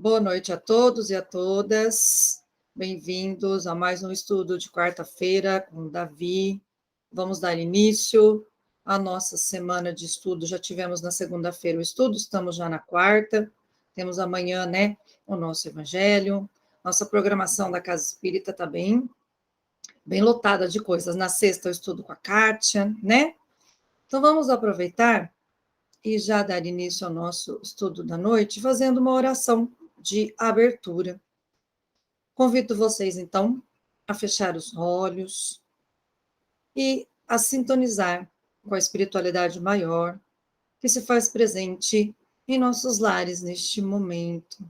Boa noite a todos e a todas. Bem-vindos a mais um estudo de quarta-feira com Davi. Vamos dar início à nossa semana de estudo. Já tivemos na segunda-feira o estudo, estamos já na quarta. Temos amanhã, o nosso evangelho. Nossa programação da Casa Espírita está bem lotada de coisas. Na sexta eu estudo com a Kátia, Então vamos aproveitar e já dar início ao nosso estudo da noite, fazendo uma oração de abertura. Convido vocês, então, a fechar os olhos e a sintonizar com a espiritualidade maior que se faz presente em nossos lares neste momento.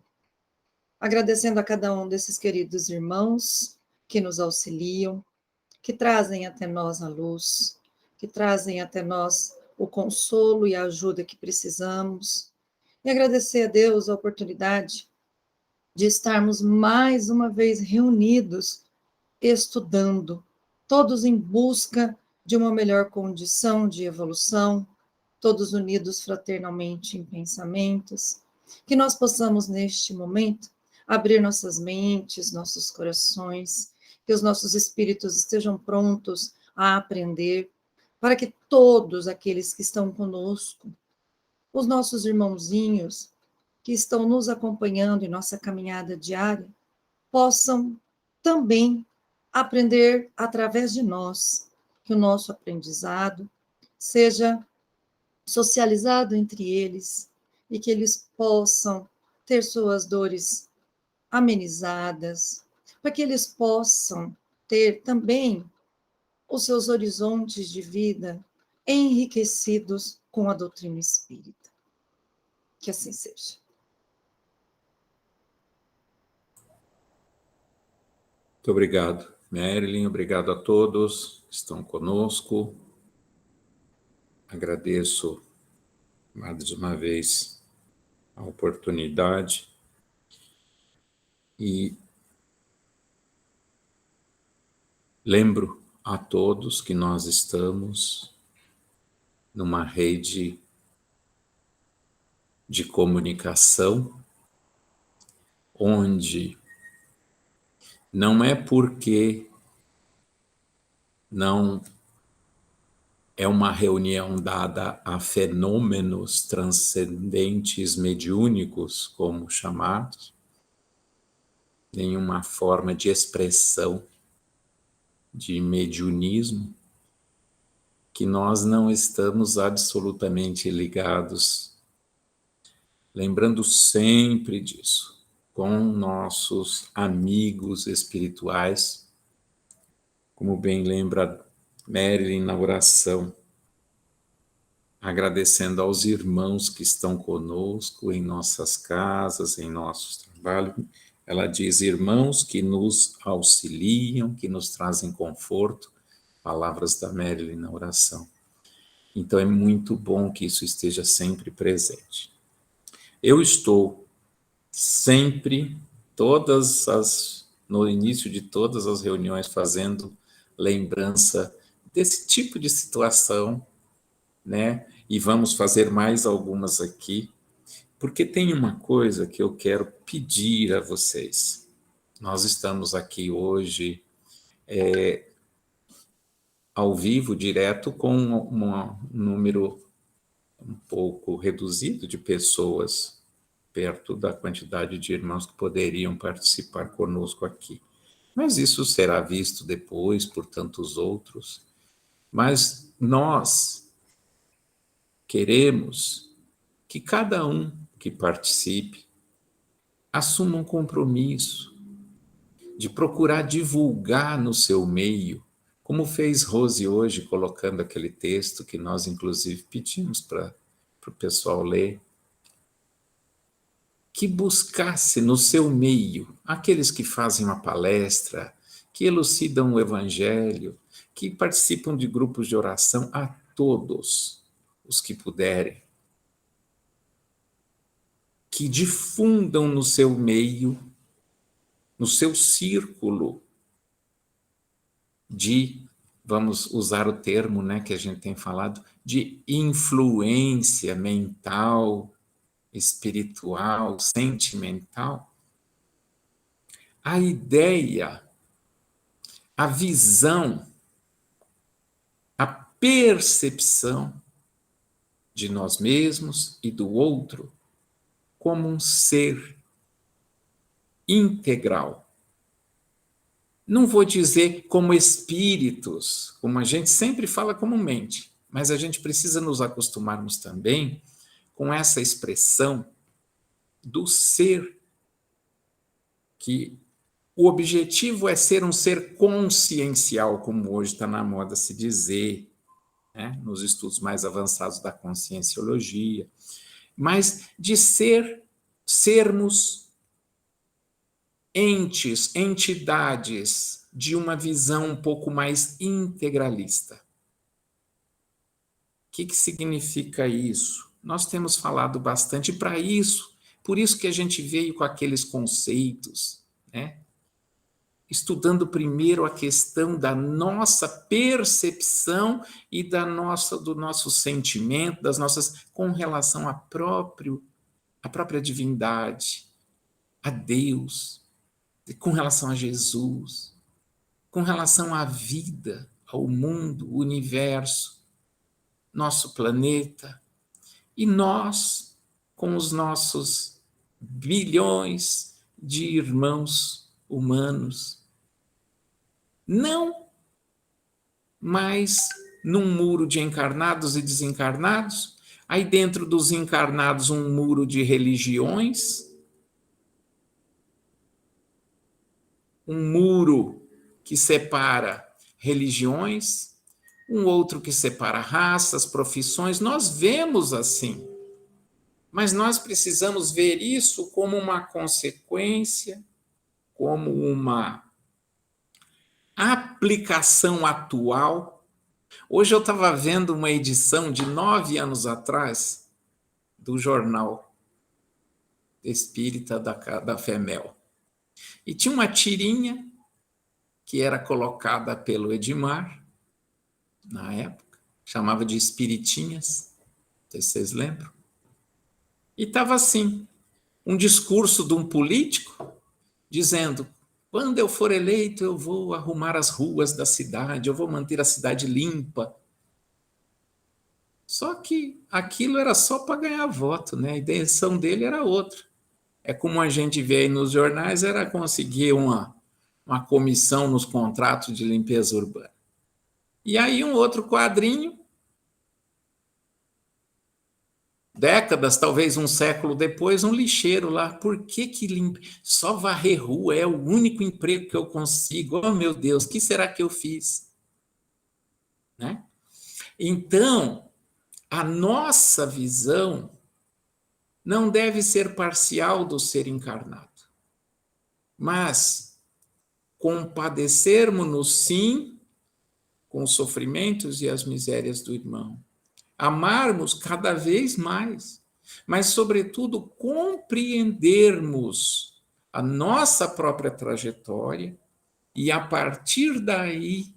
Agradecendo a cada um desses queridos irmãos que nos auxiliam, que trazem até nós a luz, que trazem até nós o consolo e a ajuda que precisamos. E agradecer a Deus a oportunidade de estarmos mais uma vez reunidos, estudando, todos em busca de uma melhor condição de evolução, todos unidos fraternalmente em pensamentos, que nós possamos, neste momento, abrir nossas mentes, nossos corações, que os nossos espíritos estejam prontos a aprender, para que todos aqueles que estão conosco, os nossos irmãozinhos, que estão nos acompanhando em nossa caminhada diária, possam também aprender através de nós, que o nosso aprendizado seja socializado entre eles e que eles possam ter suas dores amenizadas, para que eles possam ter também os seus horizontes de vida enriquecidos com a doutrina espírita. Que assim seja. Muito obrigado, Marilyn. Obrigado a todos que estão conosco. Agradeço mais uma vez a oportunidade e lembro a todos que nós estamos numa rede de comunicação onde não é porque não é uma reunião dada a fenômenos transcendentes mediúnicos, como chamados, nenhuma forma de expressão de mediunismo, que nós não estamos absolutamente ligados, lembrando sempre disso, com nossos amigos espirituais, como bem lembra Marilyn na oração, agradecendo aos irmãos que estão conosco em nossas casas, em nossos trabalhos. Ela diz, irmãos que nos auxiliam, que nos trazem conforto, palavras da Marilyn na oração. Então é muito bom que isso esteja sempre presente. Eu estou sempre, no início de todas as reuniões, fazendo lembrança desse tipo de situação, E vamos fazer mais algumas aqui, porque tem uma coisa que eu quero pedir a vocês. Nós estamos aqui hoje ao vivo, direto, com um número um pouco reduzido de pessoas, perto da quantidade de irmãos que poderiam participar conosco aqui. Mas isso será visto depois por tantos outros. Mas nós queremos que cada um que participe assuma um compromisso de procurar divulgar no seu meio, como fez Rose hoje, colocando aquele texto que nós, inclusive, pedimos para o pessoal ler, que buscasse no seu meio aqueles que fazem uma palestra, que elucidam o evangelho, que participam de grupos de oração, a todos os que puderem, que difundam no seu meio, no seu círculo de, vamos usar o termo que a gente tem falado, de influência mental, espiritual, sentimental, a ideia, a visão, a percepção de nós mesmos e do outro como um ser integral. Não vou dizer como espíritos, como a gente sempre fala comumente, mas a gente precisa nos acostumarmos também com essa expressão do ser, que o objetivo é ser um ser consciencial, como hoje está na moda se dizer, né, nos estudos mais avançados da conscienciologia, mas de sermos entes, entidades de uma visão um pouco mais integralista. O que significa isso? Nós temos falado bastante para isso, por isso que a gente veio com aqueles conceitos, né? Estudando primeiro a questão da nossa percepção e do nosso sentimento, das nossas, com relação à própria divindade, a Deus, com relação a Jesus, com relação à vida, ao mundo, o universo, nosso planeta, e nós, com os nossos bilhões de irmãos humanos, não mais num muro de encarnados e desencarnados, aí dentro dos encarnados um muro de religiões, um muro que separa religiões, um outro que separa raças, profissões. Nós vemos assim, mas nós precisamos ver isso como uma consequência, como uma aplicação atual. Hoje eu estava vendo uma edição de 9 anos atrás do jornal espírita da FEMEL. E tinha uma tirinha que era colocada pelo Edmar, na época, chamava de Espiritinhas, não sei se vocês lembram. E estava assim, um discurso de um político dizendo: quando eu for eleito, eu vou arrumar as ruas da cidade, eu vou manter a cidade limpa. Só que aquilo era só para ganhar voto, né? A intenção dele era outra. É como a gente vê aí nos jornais, era conseguir uma comissão nos contratos de limpeza urbana. E aí um outro quadrinho, décadas, talvez um século depois, um lixeiro lá. Por que limpa? Só varrer rua é o único emprego que eu consigo. Oh, meu Deus, o que será que eu fiz? Né? Então, a nossa visão não deve ser parcial do ser encarnado, mas compadecermos-nos, sim, com os sofrimentos e as misérias do irmão. Amarmos cada vez mais, mas, sobretudo, compreendermos a nossa própria trajetória e, a partir daí,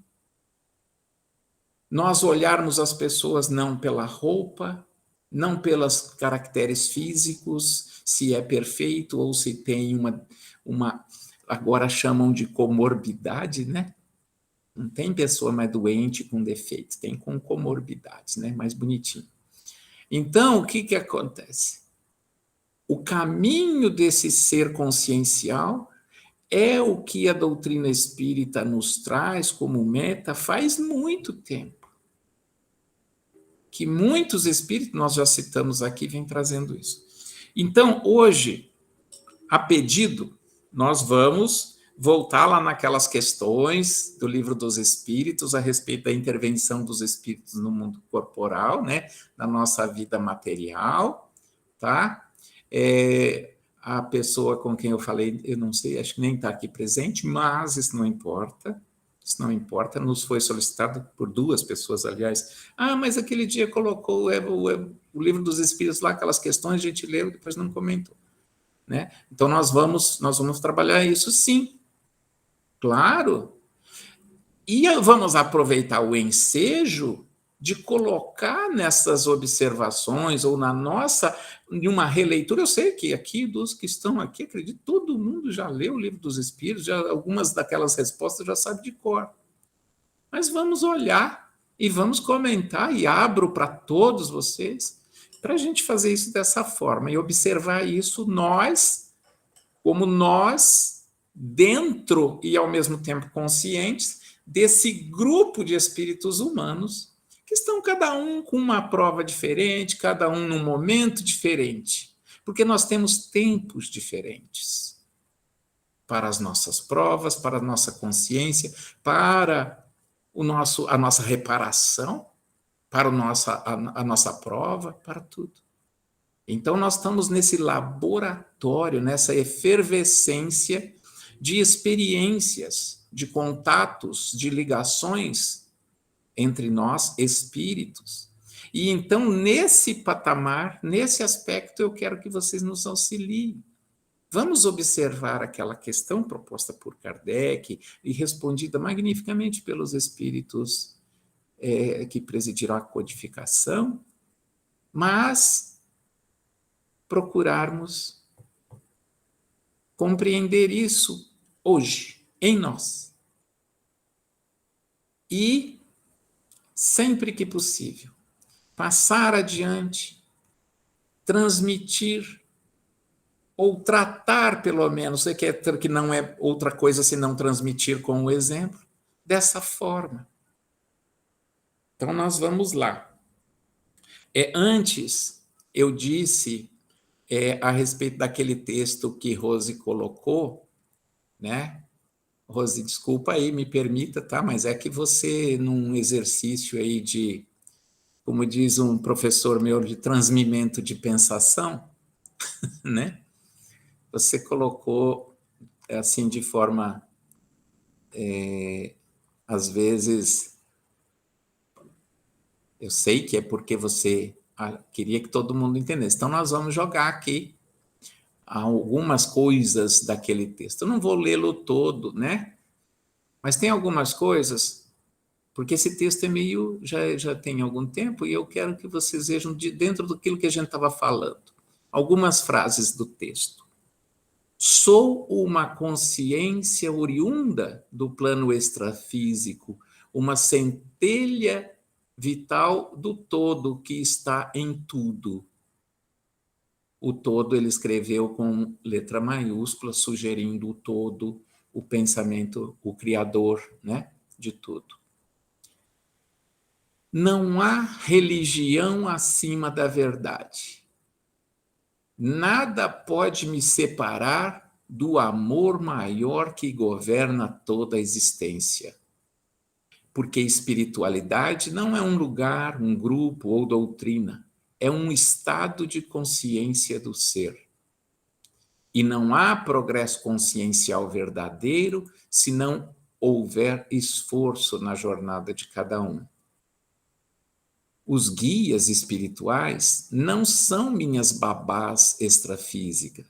nós olharmos as pessoas não pela roupa, não pelos caracteres físicos, se é perfeito ou se tem uma agora chamam de comorbidade, né? Não tem pessoa mais doente com defeitos, tem com comorbidades, né? Mais bonitinho. Então, o que acontece? O caminho desse ser consciencial é o que a doutrina espírita nos traz como meta faz muito tempo. Que muitos espíritos, nós já citamos aqui, vêm trazendo isso. Então, hoje, a pedido, nós vamos voltar lá naquelas questões do Livro dos Espíritos a respeito da intervenção dos espíritos no mundo corporal, né, na nossa vida material, tá? A pessoa com quem eu falei, eu não sei, acho que nem está aqui presente, mas isso não importa. Isso não importa, nos foi solicitado por 2 pessoas, aliás. Mas aquele dia colocou o Livro dos Espíritos lá, aquelas questões, a gente leu, depois não comentou. Né? Então, nós vamos trabalhar isso, sim. Claro. E vamos aproveitar o ensejo de colocar nessas observações ou na nossa, em uma releitura. Eu sei que aqui, dos que estão aqui, acredito, todo mundo já leu o Livro dos Espíritos, já, algumas daquelas respostas já sabe de cor. Mas vamos olhar e vamos comentar, e abro para todos vocês, para a gente fazer isso dessa forma e observar isso nós, como nós, dentro e ao mesmo tempo conscientes desse grupo de espíritos humanos que estão cada um com uma prova diferente, cada um num momento diferente, porque nós temos tempos diferentes para as nossas provas, para a nossa consciência, para a nossa reparação, para a nossa prova, para tudo. Então, nós estamos nesse laboratório, nessa efervescência de experiências, de contatos, de ligações entre nós, espíritos. E então, nesse patamar, nesse aspecto, eu quero que vocês nos auxiliem. Vamos observar aquela questão proposta por Kardec e respondida magnificamente pelos espíritos que presidiram a codificação, mas procurarmos compreender isso hoje, em nós. E, sempre que possível, passar adiante, transmitir ou tratar, pelo menos, que não é outra coisa senão transmitir com o exemplo, dessa forma. Então, nós vamos lá. Antes, eu disse a respeito daquele texto que Rose colocou, né? Rose, desculpa aí, me permita, tá? Mas é que você, num exercício aí de, como diz um professor meu, de transmimento de pensação, né? Você colocou, assim, de forma, às vezes, eu sei que é porque você queria que todo mundo entendesse. Então, nós vamos jogar aqui algumas coisas daquele texto. Eu não vou lê-lo todo, né? Mas tem algumas coisas, porque esse texto é meio, já tem algum tempo, e eu quero que vocês vejam dentro daquilo que a gente estava falando. Algumas frases do texto. Sou uma consciência oriunda do plano extrafísico, uma centelha vital do todo que está em tudo. O todo ele escreveu com letra maiúscula, sugerindo o todo, o pensamento, o criador, né, de tudo. Não há religião acima da verdade. Nada pode me separar do amor maior que governa toda a existência. Porque espiritualidade não é um lugar, um grupo ou doutrina. É um estado de consciência do ser. E não há progresso consciencial verdadeiro se não houver esforço na jornada de cada um. Os guias espirituais não são minhas babás extrafísicas.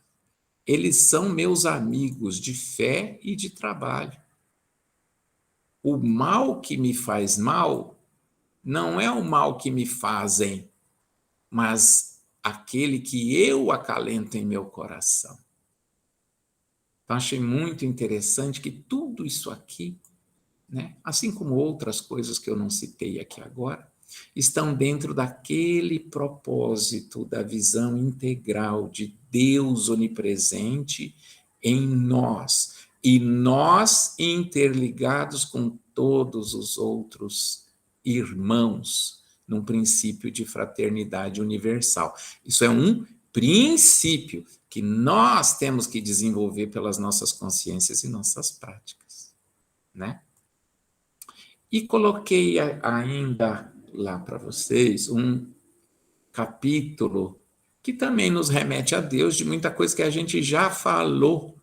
Eles são meus amigos de fé e de trabalho. O mal que me faz mal não é o mal que me fazem, mas aquele que eu acalento em meu coração. Então, achei muito interessante que tudo isso aqui, né, assim como outras coisas que eu não citei aqui agora, estão dentro daquele propósito da visão integral de Deus onipresente em nós, e nós interligados com todos os outros irmãos, num princípio de fraternidade universal. Isso é um princípio que nós temos que desenvolver pelas nossas consciências e nossas práticas, né? E coloquei ainda lá para vocês um capítulo que também nos remete a Deus, de muita coisa que a gente já falou,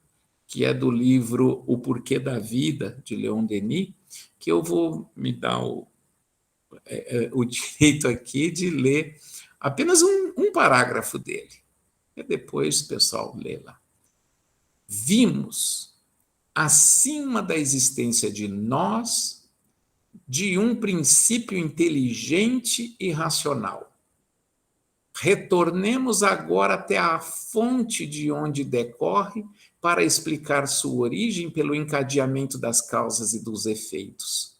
que é do livro O Porquê da Vida, de Leon Denis, que eu vou me dar o direito aqui de ler apenas um parágrafo dele. E depois o pessoal lê lá. Vimos, acima da existência de nós, de um princípio inteligente e racional. Retornemos agora até a fonte de onde decorre para explicar sua origem pelo encadeamento das causas e dos efeitos.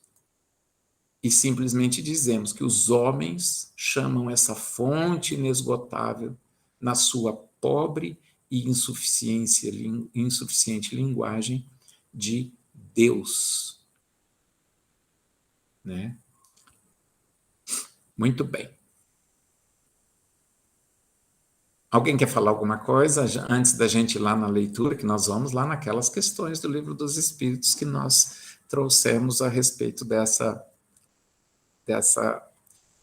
E simplesmente dizemos que os homens chamam essa fonte inesgotável, na sua pobre e insuficiente linguagem, de Deus. Né? Muito bem. Alguém quer falar alguma coisa antes da gente ir lá na leitura, que nós vamos lá naquelas questões do Livro dos Espíritos que nós trouxemos a respeito dessa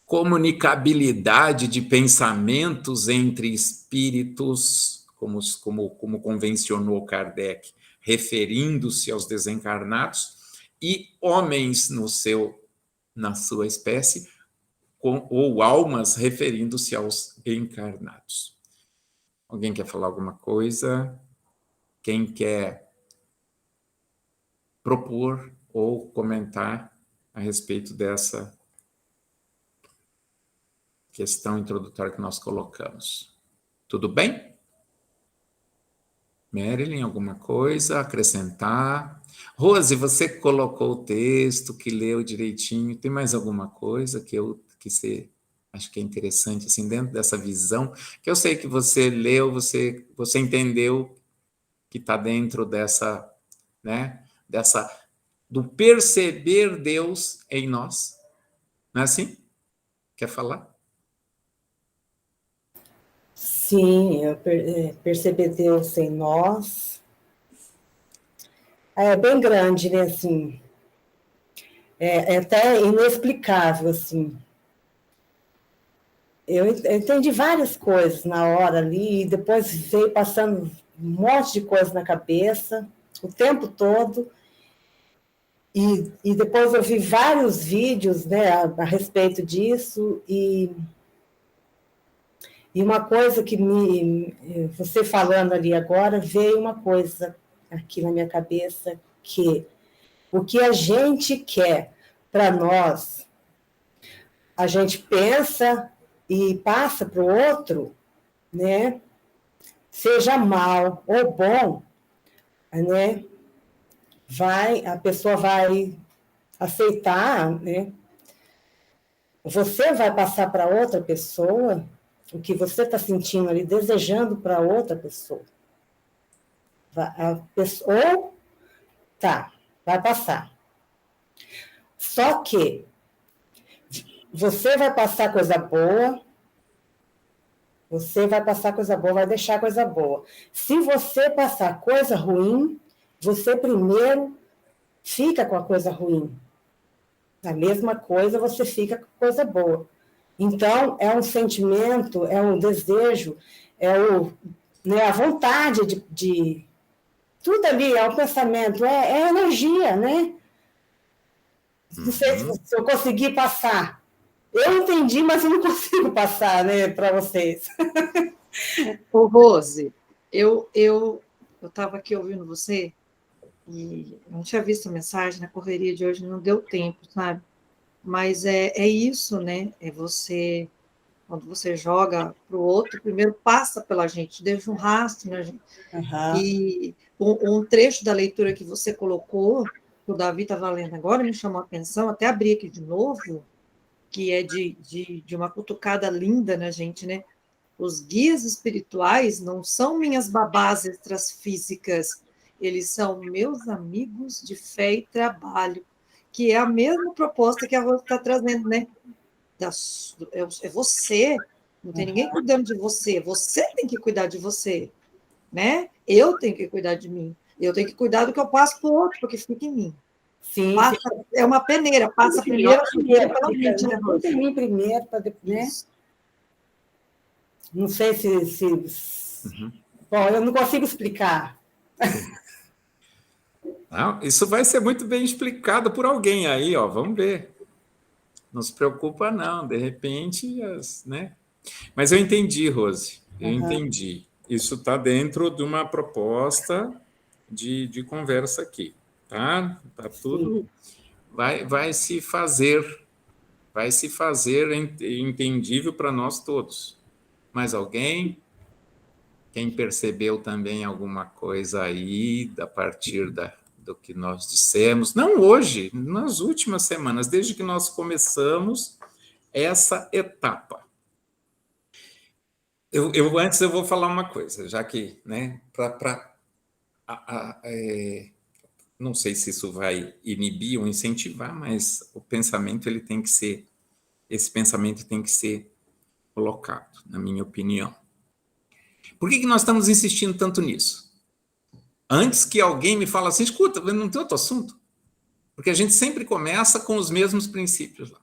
comunicabilidade de pensamentos entre espíritos, como convencionou Kardec, referindo-se aos desencarnados, e homens na sua espécie, ou almas referindo-se aos encarnados. Alguém quer falar alguma coisa? Quem quer propor ou comentar a respeito dessa questão introdutória que nós colocamos? Tudo bem? Marilyn, alguma coisa a acrescentar? Rose, você colocou o texto, que leu direitinho, tem mais alguma coisa que você acho que é interessante, assim, dentro dessa visão, que eu sei que você leu, você entendeu que está dentro dessa, né, do perceber Deus em nós. Não é assim? Quer falar? Sim, perceber Deus em nós é bem grande, né, assim, é até inexplicável, assim. Eu entendi várias coisas na hora ali, e depois veio passando um monte de coisa na cabeça, o tempo todo, e depois eu vi vários vídeos, né, a respeito disso, e uma coisa que você falando ali agora, veio uma coisa aqui na minha cabeça, que o que a gente quer para nós, a gente pensa e passa para o outro, né? Seja mal ou bom, né? A pessoa vai aceitar, né? Você vai passar para outra pessoa o que você está sentindo ali, desejando para outra pessoa. Ou vai passar. Só que você vai passar coisa boa, vai deixar coisa boa. Se você passar coisa ruim, você primeiro fica com a coisa ruim. A mesma coisa, você fica com coisa boa. Então, é um sentimento, é um desejo, né, a vontade de tudo ali, é um pensamento, é energia, né? Não sei se eu consegui passar. Eu entendi, mas eu não consigo passar, né, para vocês. Ô, Rose, eu estava aqui ouvindo você e não tinha visto a mensagem, na correria de hoje não deu tempo, sabe? Mas é isso, né? É você, quando você joga para o outro, primeiro passa pela gente, deixa um rastro na gente. Uhum. E um trecho da leitura que você colocou, que o Davi estava lendo agora, me chamou a atenção, até abri aqui de novo, que é de uma cutucada linda na gente, né? Os guias espirituais não são minhas babás extrafísicas, eles são meus amigos de fé e trabalho, que é a mesma proposta que a Rose está trazendo, né? É você, não tem ninguém cuidando de você, você tem que cuidar de você, né? Eu tenho que cuidar de mim, eu tenho que cuidar do que eu passo para o outro, porque fica em mim. Sim, Passa, é uma peneira, passa primeiro pela mente, né, Rose? Em mim primeiro, para depois, né? Não sei se Bom, eu não consigo explicar. Não, isso vai ser muito bem explicado por alguém aí, ó. Vamos ver. Não se preocupa, não. De repente, né? Mas eu entendi, Rose. Eu entendi. Isso está dentro de uma proposta de conversa aqui, tá? Tá tudo. vai se fazer entendível para nós todos. Mais alguém? Quem percebeu também alguma coisa aí a partir do que nós dissemos? Não hoje, nas últimas semanas, desde que nós começamos essa etapa. Antes eu vou falar uma coisa, já que, né, não sei se isso vai inibir ou incentivar, mas o pensamento esse pensamento tem que ser colocado, na minha opinião. Por que nós estamos insistindo tanto nisso? Antes que alguém me fale assim, escuta, não tem outro assunto? Porque a gente sempre começa com os mesmos princípios lá.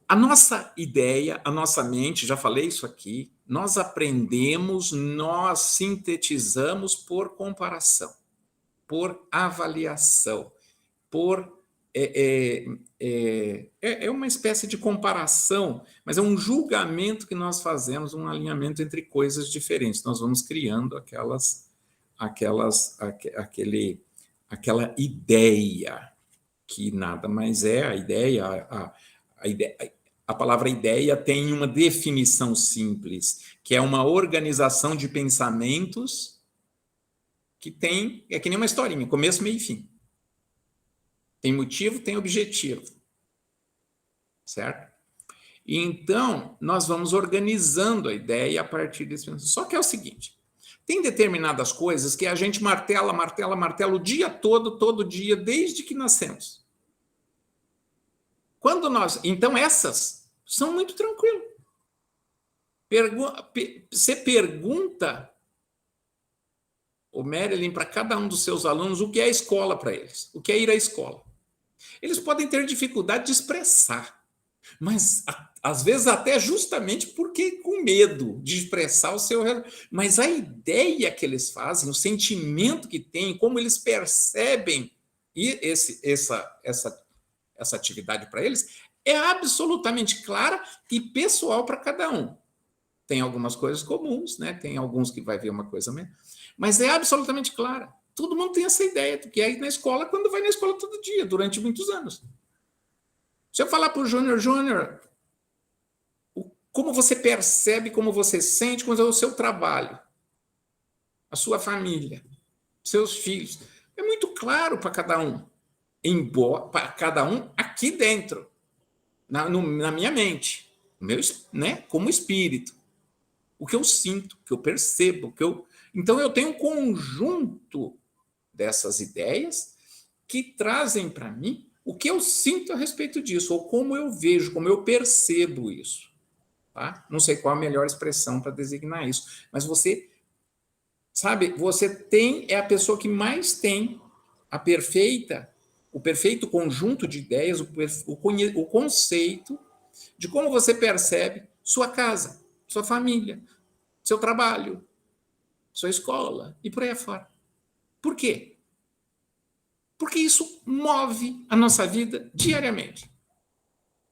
A nossa ideia, a nossa mente, já falei isso aqui, nós aprendemos, nós sintetizamos por comparação, por avaliação, é uma espécie de comparação, mas é um julgamento que nós fazemos, um alinhamento entre coisas diferentes. Nós vamos criando aquela ideia, que nada mais é a ideia. A palavra ideia tem uma definição simples, que é uma organização de pensamentos que é que nem uma historinha, começo, meio e fim. Tem motivo, tem objetivo. Certo? E então, nós vamos organizando a ideia a partir desse pensamento. Só que é o seguinte, tem determinadas coisas que a gente martela o dia todo dia, desde que nascemos. Então, essas são muito tranquilas. Você pergunta, o Marilyn, para cada um dos seus alunos, o que é a escola para eles, o que é ir à escola. Eles podem ter dificuldade de expressar, mas às vezes até justamente porque com medo de expressar o seu... Mas a ideia que eles fazem, o sentimento que têm, como eles percebem essa atividade para eles, é absolutamente clara e pessoal para cada um. Tem algumas coisas comuns, né? Tem alguns que vai ver uma coisa mesmo, mas é absolutamente clara. Todo mundo tem essa ideia do que é ir na escola quando vai na escola todo dia, durante muitos anos. Se eu falar para o Júnior, como você percebe, como você sente, como é o seu trabalho, a sua família, seus filhos, é muito claro para cada um. Para cada um aqui dentro, na minha mente, como espírito. O que eu sinto, o que eu percebo, Então, eu tenho um conjunto dessas ideias que trazem para mim o que eu sinto a respeito disso, ou como eu vejo, como eu percebo isso. Tá? Não sei qual a melhor expressão para designar isso, mas você, sabe, é a pessoa que mais tem o perfeito conjunto de ideias, o conceito de como você percebe sua casa, sua família, seu trabalho, sua escola e por aí afora. Por quê? Porque isso move a nossa vida diariamente.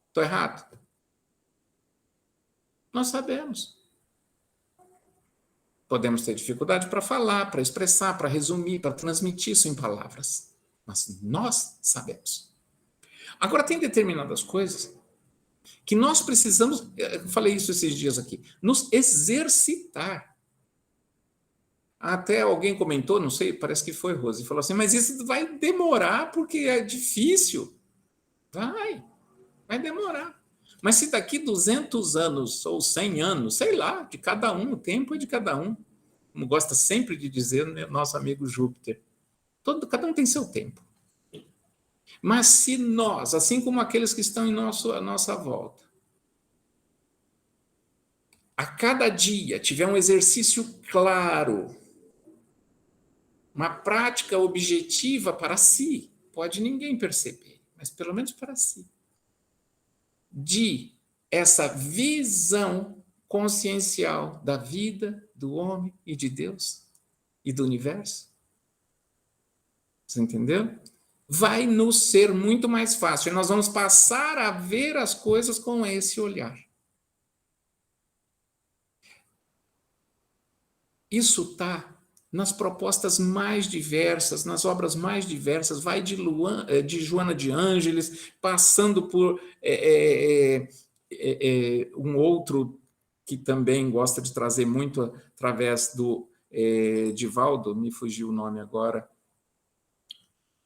Estou errado? Nós sabemos. Podemos ter dificuldade para falar, para expressar, para resumir, para transmitir isso em palavras. Mas nós sabemos. Agora, tem determinadas coisas que nós precisamos, eu falei isso esses dias aqui, nos exercitar. Até alguém comentou, não sei, parece que foi Rose, falou assim, mas isso vai demorar porque é difícil. Vai demorar. Mas se daqui 200 anos ou 100 anos, sei lá, de cada um, o tempo é de cada um. Como gosta sempre de dizer, né, nosso amigo Júpiter. Cada um tem seu tempo. Mas se nós, assim como aqueles que estão à nossa volta, a cada dia tiver um exercício claro, uma prática objetiva para si, pode ninguém perceber, mas pelo menos para si, de essa visão consciencial da vida, do homem e de Deus e do universo. Você entendeu? Vai nos ser muito mais fácil. E nós vamos passar a ver as coisas com esse olhar. Isso está nas propostas mais diversas, nas obras mais diversas, vai de Joana de Ângeles, passando por um outro que também gosta de trazer muito através do Divaldo, me fugiu o nome agora,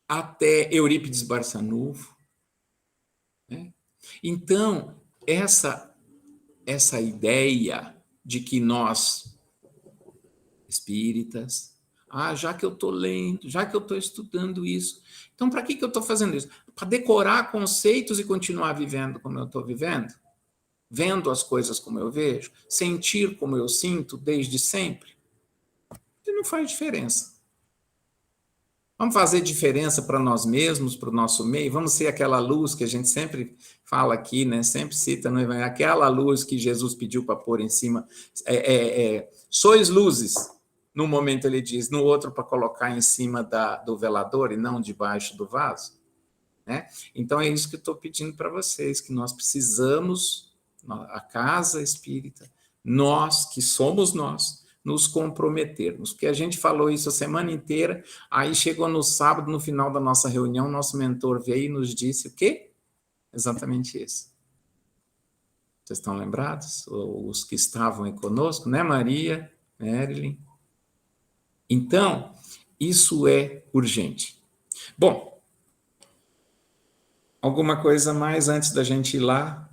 até Eurípides Barçanufo. Né? Então, essa ideia de que nós, espíritas, já que eu estou lendo, já que eu estou estudando isso, então para que eu estou fazendo isso? Para decorar conceitos e continuar vivendo como eu estou vivendo? Vendo as coisas como eu vejo? Sentir como eu sinto desde sempre? E não faz diferença. Vamos fazer diferença para nós mesmos, para o nosso meio? Vamos ser aquela luz que a gente sempre fala aqui, né? Sempre cita, não é? Aquela luz que Jesus pediu para pôr em cima. Sois luzes. Num momento ele diz, no outro para colocar em cima do velador e não debaixo do vaso. Né? Então é isso que eu estou pedindo para vocês, que nós precisamos, a casa espírita, nós, que somos nós, nos comprometermos, porque a gente falou isso a semana inteira, aí chegou no sábado, no final da nossa reunião, nosso mentor veio e nos disse o quê? Exatamente isso. Vocês estão lembrados? Os que estavam aí conosco, né, Maria, Marilyn? Então, isso é urgente. Bom, alguma coisa mais antes da gente ir lá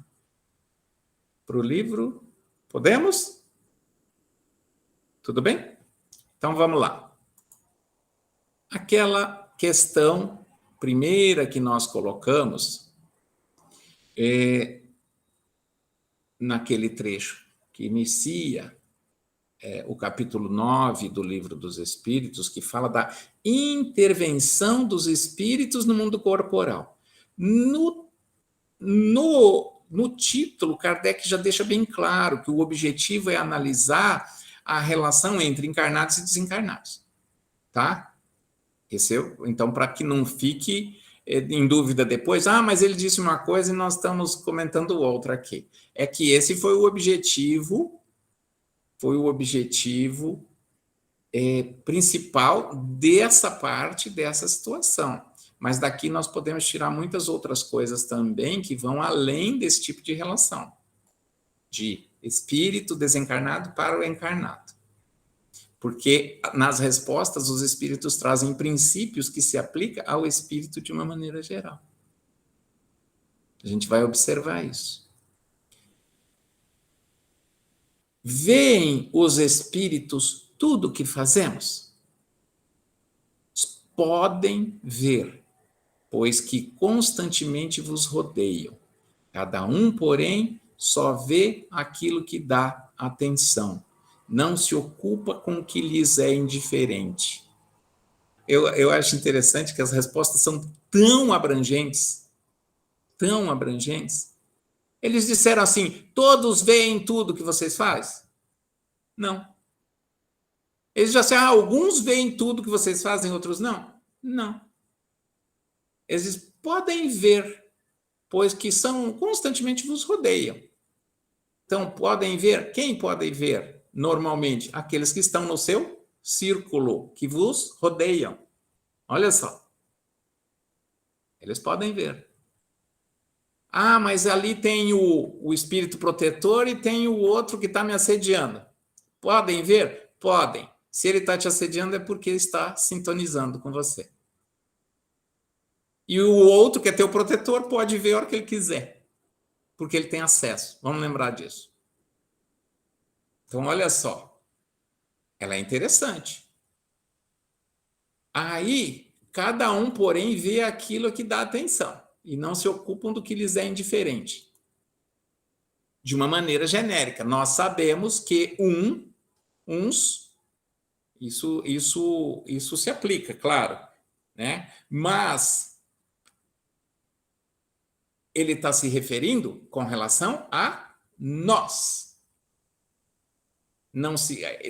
para o livro? Podemos? Tudo bem? Então, vamos lá. Aquela questão primeira que nós colocamos naquele trecho que inicia o capítulo 9 do Livro dos Espíritos, que fala da intervenção dos espíritos no mundo corporal. No título, Kardec já deixa bem claro que o objetivo é analisar a relação entre encarnados e desencarnados. Tá? Então, para que não fique em dúvida depois, mas ele disse uma coisa e nós estamos comentando outra aqui. É que esse foi o objetivo principal dessa parte, dessa situação. Mas daqui nós podemos tirar muitas outras coisas também que vão além desse tipo de relação, de espírito desencarnado para o encarnado. Porque nas respostas os espíritos trazem princípios que se aplicam ao espírito de uma maneira geral. A gente vai observar isso. Veem os espíritos tudo o que fazemos? Podem ver, pois que constantemente vos rodeiam. Cada um, porém, só vê aquilo que dá atenção. Não se ocupa com o que lhes é indiferente. Eu acho interessante que as respostas são tão abrangentes. Eles disseram assim, todos veem tudo que vocês fazem? Não. Eles já disseram, alguns veem tudo que vocês fazem, outros não? Não. Eles podem ver, pois que constantemente vos rodeiam. Então, podem ver, quem pode ver? Normalmente, aqueles que estão no seu círculo, que vos rodeiam. Olha só. Eles podem ver. Mas ali tem o espírito protetor e tem o outro que está me assediando. Podem ver? Podem. Se ele está te assediando é porque está sintonizando com você. E o outro, que é teu protetor, pode ver a hora que ele quiser, porque ele tem acesso. Vamos lembrar disso. Então, olha só. Ela é interessante. Aí, cada um, porém, vê aquilo que dá atenção e não se ocupam do que lhes é indiferente. De uma maneira genérica. Nós sabemos que isso se aplica, claro, né? Mas ele está se referindo com relação a nós.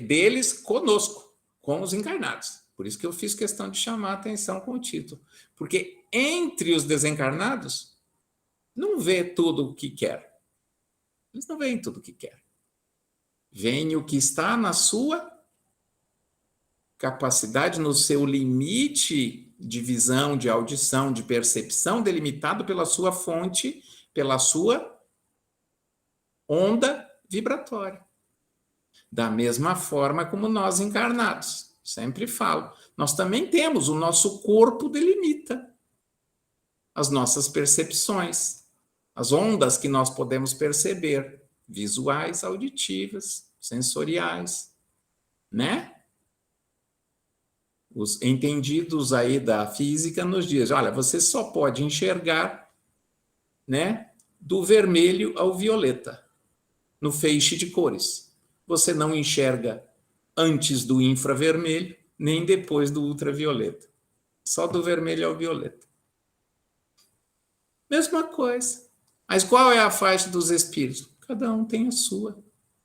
Deles conosco, com os encarnados. Por isso que eu fiz questão de chamar a atenção com o título. Porque entre os desencarnados, não vê tudo o que quer. Eles não veem tudo o que quer. Veem o que está na sua capacidade, no seu limite de visão, de audição, de percepção, delimitado pela sua fonte, pela sua onda vibratória. Da mesma forma como nós encarnados, sempre falo, nós também temos, o nosso corpo delimita as nossas percepções, as ondas que nós podemos perceber, visuais, auditivas, sensoriais, né? Os entendidos aí da física nos dizem, olha, você só pode enxergar, né, do vermelho ao violeta, no feixe de cores. Você não enxerga antes do infravermelho, nem depois do ultravioleta. Só do vermelho ao violeta. Mesma coisa. Mas qual é a faixa dos espíritos? Cada um tem a sua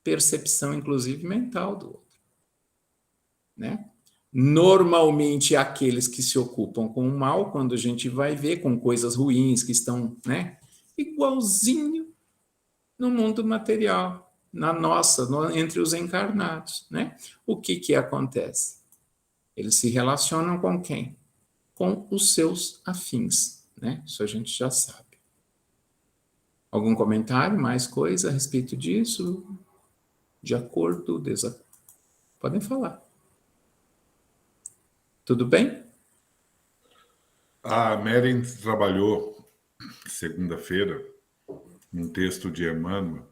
percepção, inclusive mental, do outro. Né? Normalmente, aqueles que se ocupam com o mal, quando a gente vai ver com coisas ruins que estão, né, igualzinho no mundo material, entre os encarnados, né? O que acontece? Eles se relacionam com quem? Com os seus afins, né? Isso a gente já sabe. Algum comentário, mais coisa a respeito disso? De acordo, desacordo? Podem falar. Tudo bem? A Meren trabalhou segunda-feira num texto de Emmanuel,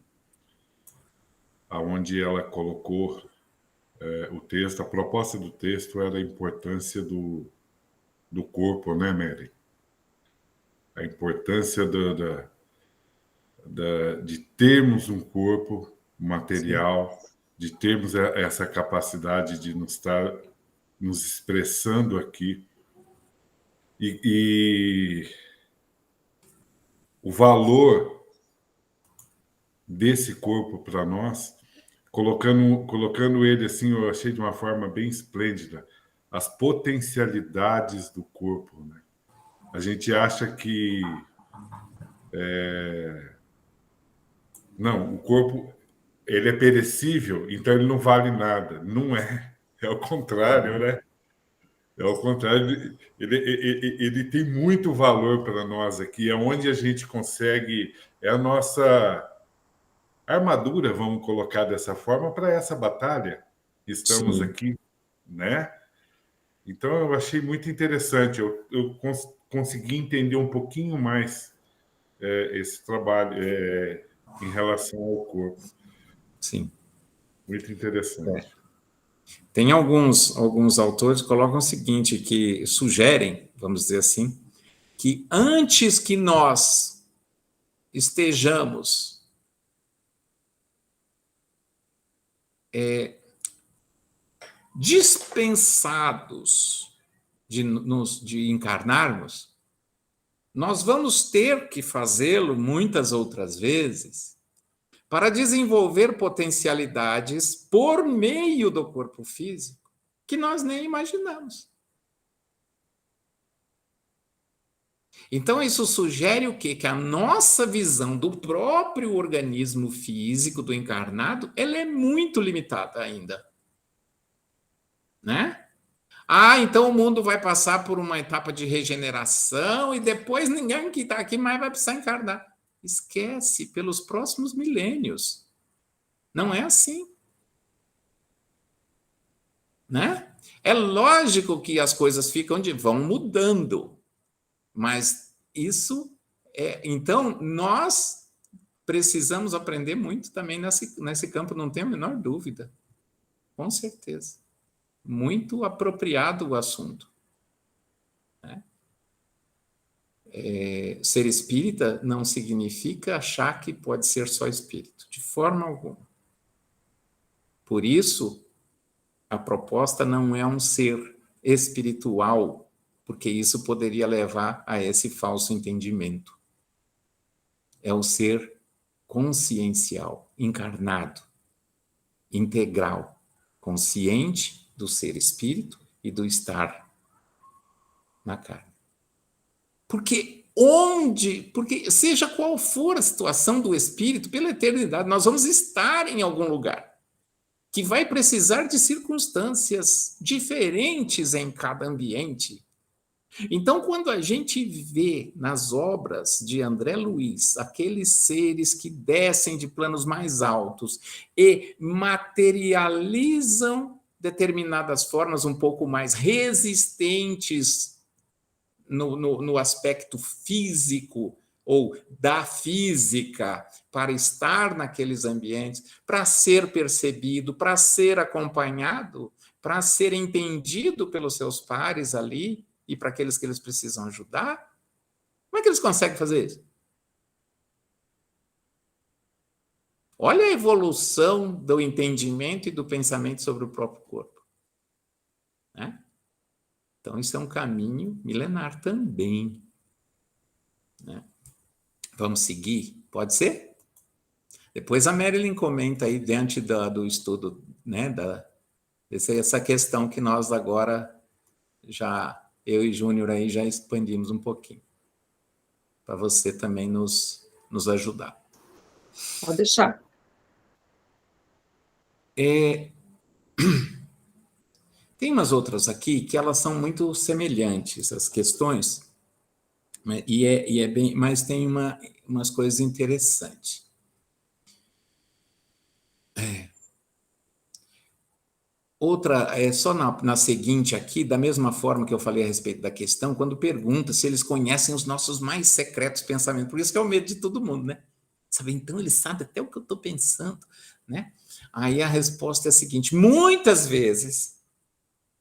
onde ela colocou o texto, a proposta do texto era a importância do corpo, né, Meren? A importância de termos um corpo material, sim, de termos essa capacidade de nos estar nos expressando aqui. E o valor desse corpo para nós, colocando ele assim, eu achei de uma forma bem esplêndida, as potencialidades do corpo, né? A gente acha que não, o corpo ele é perecível, então ele não vale nada. Não é. É o contrário, né? É o contrário. Ele tem muito valor para nós aqui. É onde a gente consegue... É a nossa armadura, vamos colocar dessa forma, para essa batalha. Estamos Sim. aqui, né? Então, eu achei muito interessante. Eu consegui entender um pouquinho mais esse trabalho em relação ao corpo. Sim. Muito interessante. Tem alguns autores que colocam o seguinte, que sugerem, vamos dizer assim, que antes que nós estejamos dispensados de encarnarmos, nós vamos ter que fazê-lo muitas outras vezes para desenvolver potencialidades por meio do corpo físico que nós nem imaginamos. Então, isso sugere o quê? Que a nossa visão do próprio organismo físico do encarnado, ela é muito limitada ainda. Né? Então o mundo vai passar por uma etapa de regeneração e depois ninguém que está aqui mais vai precisar encarnar. Esquece, pelos próximos milênios. Não é assim. Né? É lógico que as coisas vão mudando, mas isso então, nós precisamos aprender muito também nesse campo, não tenho a menor dúvida. Com certeza. Muito apropriado o assunto. Né? Ser espírita não significa achar que pode ser só espírito, de forma alguma. Por isso, a proposta não é um ser espiritual, porque isso poderia levar a esse falso entendimento. É o ser consciencial, encarnado, integral, consciente do ser espírito e do estar na carne. Porque seja qual for a situação do espírito, pela eternidade, nós vamos estar em algum lugar. que vai precisar de circunstâncias diferentes em cada ambiente. Então, quando a gente vê nas obras de André Luiz aqueles seres que descem de planos mais altos e materializam determinadas formas um pouco mais resistentes no aspecto físico ou da física, para estar naqueles ambientes, para ser percebido, para ser acompanhado, para ser entendido pelos seus pares ali, e para aqueles que eles precisam ajudar, como é que eles conseguem fazer isso? Olha a evolução do entendimento e do pensamento sobre o próprio corpo. Né? Então, isso é um caminho milenar também. Né? Vamos seguir? Pode ser? Depois a Marilyn comenta aí, diante do estudo, né, essa questão que nós agora eu e Júnior aí já expandimos um pouquinho, para você também nos ajudar. Pode deixar. Tem umas outras aqui que elas são muito semelhantes, as questões, né? Mas tem umas coisas interessantes. Outra, só na seguinte aqui, da mesma forma que eu falei a respeito da questão, quando pergunta se eles conhecem os nossos mais secretos pensamentos, por isso que é o medo de todo mundo, né? Sabe, então ele sabe até o que eu estou pensando, né? Aí a resposta é a seguinte: muitas vezes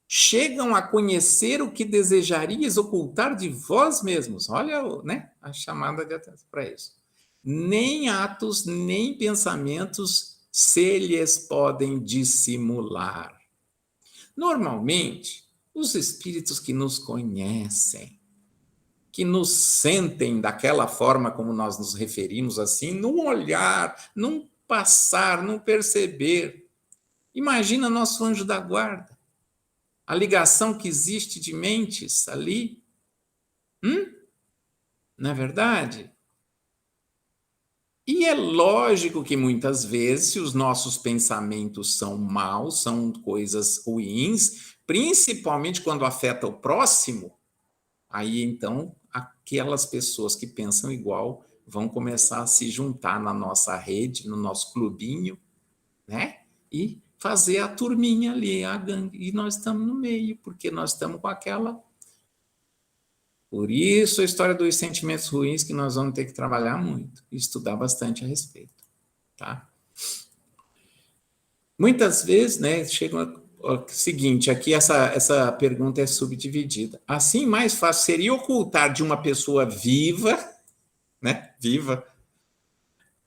chegam a conhecer o que desejarias ocultar de vós mesmos. Olha, né, a chamada de atenção para isso. Nem atos, nem pensamentos se lhes podem dissimular. Normalmente, os espíritos que nos conhecem, que nos sentem daquela forma como nós nos referimos assim, num olhar, num passar, num perceber. Imagina nosso anjo da guarda, a ligação que existe de mentes ali. Não é verdade? E é lógico que muitas vezes, se os nossos pensamentos são maus, são coisas ruins, principalmente quando afeta o próximo, aí então aquelas pessoas que pensam igual vão começar a se juntar na nossa rede, no nosso clubinho, né? E fazer a turminha ali, a gangue. E nós estamos no meio, porque nós estamos com aquela... Por isso a história dos sentimentos ruins que nós vamos ter que trabalhar muito e estudar bastante a respeito, tá? Muitas vezes, né, chega o seguinte, aqui essa pergunta é subdividida. Assim, mais fácil seria ocultar de uma pessoa viva, né, viva,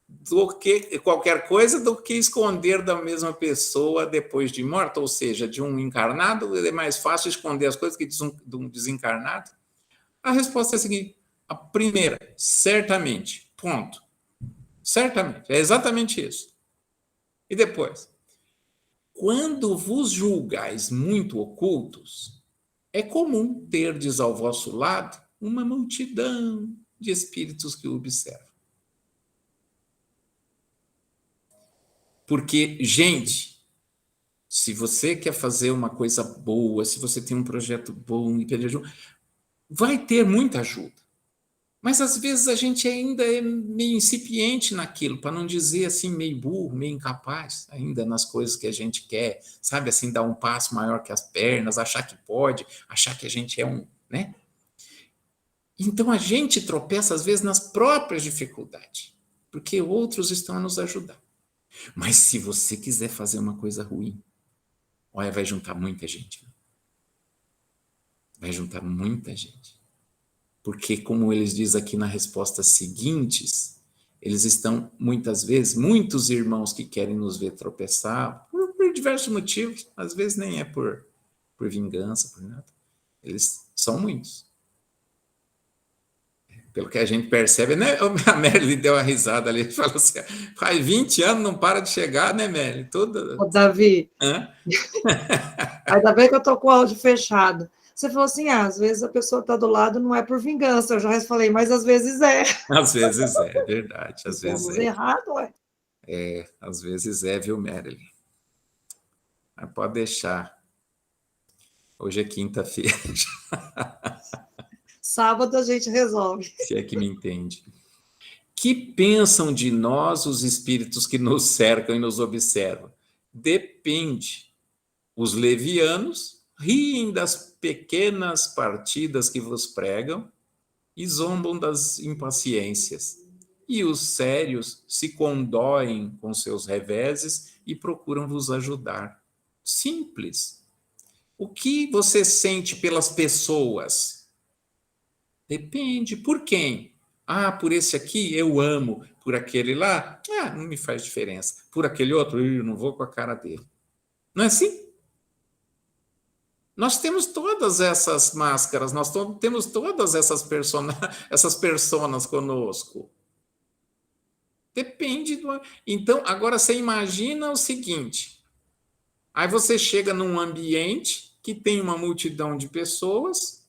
do que qualquer coisa, do que esconder da mesma pessoa depois de morta, ou seja, de um encarnado, é mais fácil esconder as coisas que de um desencarnado? A resposta é a seguinte: a primeira, certamente, ponto. Certamente, é exatamente isso. E depois, quando vos julgais muito ocultos, é comum terdes ao vosso lado uma multidão de espíritos que o observam. Porque, gente, se você quer fazer uma coisa boa, se você tem um projeto bom e pedir ajuda, vai ter muita ajuda. Mas, às vezes, a gente ainda é meio incipiente naquilo, para não dizer assim, meio burro, meio incapaz, ainda nas coisas que a gente quer, sabe, assim, dar um passo maior que as pernas, achar que pode, achar que a gente é um, né? Então, a gente tropeça, às vezes, nas próprias dificuldades, porque outros estão a nos ajudar. Mas, se você quiser fazer uma coisa ruim, olha, vai juntar muita gente. Vai juntar muita gente. Porque, como eles dizem aqui nas respostas seguintes, eles estão, muitas vezes, muitos irmãos que querem nos ver tropeçar, por diversos motivos, às vezes nem é por vingança, por nada. Eles são muitos. Pelo que a gente percebe, né? A Marilyn deu uma risada ali, falou assim, faz 20 anos, não para de chegar, né, Marilyn? Ô, Davi, Hã? ainda bem que eu estou com o áudio fechado. Você falou assim, às vezes a pessoa está do lado, não é por vingança. Eu já falei, mas às vezes é. Às vezes é verdade, às vezes Estamos é. errados, ué. Às vezes é, viu, Marilyn? Mas pode deixar. Hoje é quinta-feira. Sábado a gente resolve. Se é que me entende. Que pensam de nós os espíritos que nos cercam e nos observam? Depende. Os levianos riem das pequenas partidas que vos pregam e zombam das impaciências. E os sérios se condoem com seus reveses e procuram vos ajudar. Simples. O que você sente pelas pessoas? Depende. Por quem? Ah, por esse aqui eu amo. Por aquele lá, não me faz diferença. Por aquele outro, eu não vou com a cara dele. Não é assim? Nós temos todas essas máscaras, nós temos todas essas personas conosco. Depende do... Então, agora você imagina o seguinte. Aí você chega num ambiente que tem uma multidão de pessoas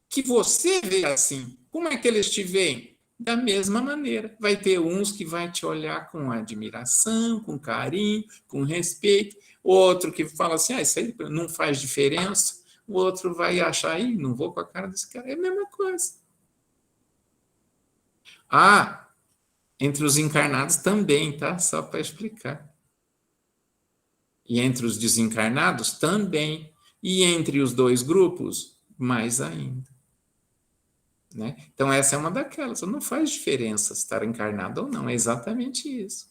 que você vê assim. Como é que eles te veem? Da mesma maneira. Vai ter uns que vai te olhar com admiração, com carinho, com respeito. Outro que fala assim, isso aí não faz diferença. O outro vai achar, não vou com a cara desse cara. É a mesma coisa. Entre os encarnados também, tá? Só para explicar. E entre os desencarnados também. E entre os dois grupos, mais ainda. Né? Então, essa é uma daquelas. Não faz diferença estar encarnado ou não. É exatamente isso.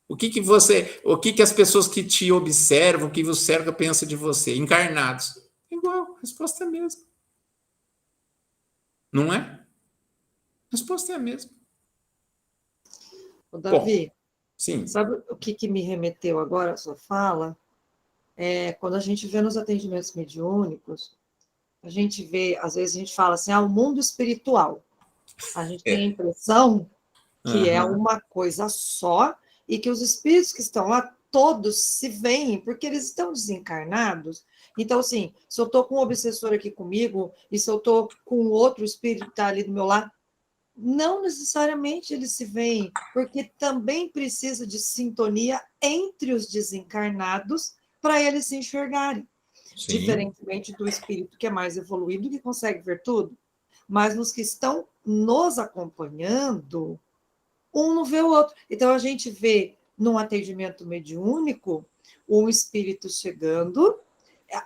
O que as pessoas que te observam, que você cerca, pensam de você? Encarnados. Igual, a resposta é a mesma. Não é? A resposta é a mesma. Ô, Davi, bom, sim. Sabe o que me remeteu agora a sua fala? Quando a gente vê nos atendimentos mediúnicos, a gente vê, às vezes a gente fala assim, o mundo espiritual. A gente tem a impressão que é uma coisa só e que os espíritos que estão lá, todos se veem, porque eles estão desencarnados. Então, assim, se eu estou com um obsessor aqui comigo e se eu estou com outro espírito que está ali do meu lado, não necessariamente eles se veem, porque também precisa de sintonia entre os desencarnados para eles se enxergarem. Sim. Diferentemente do espírito que é mais evoluído, que consegue ver tudo. Mas nos que estão nos acompanhando, um não vê o outro. Então, a gente vê num atendimento mediúnico um espírito chegando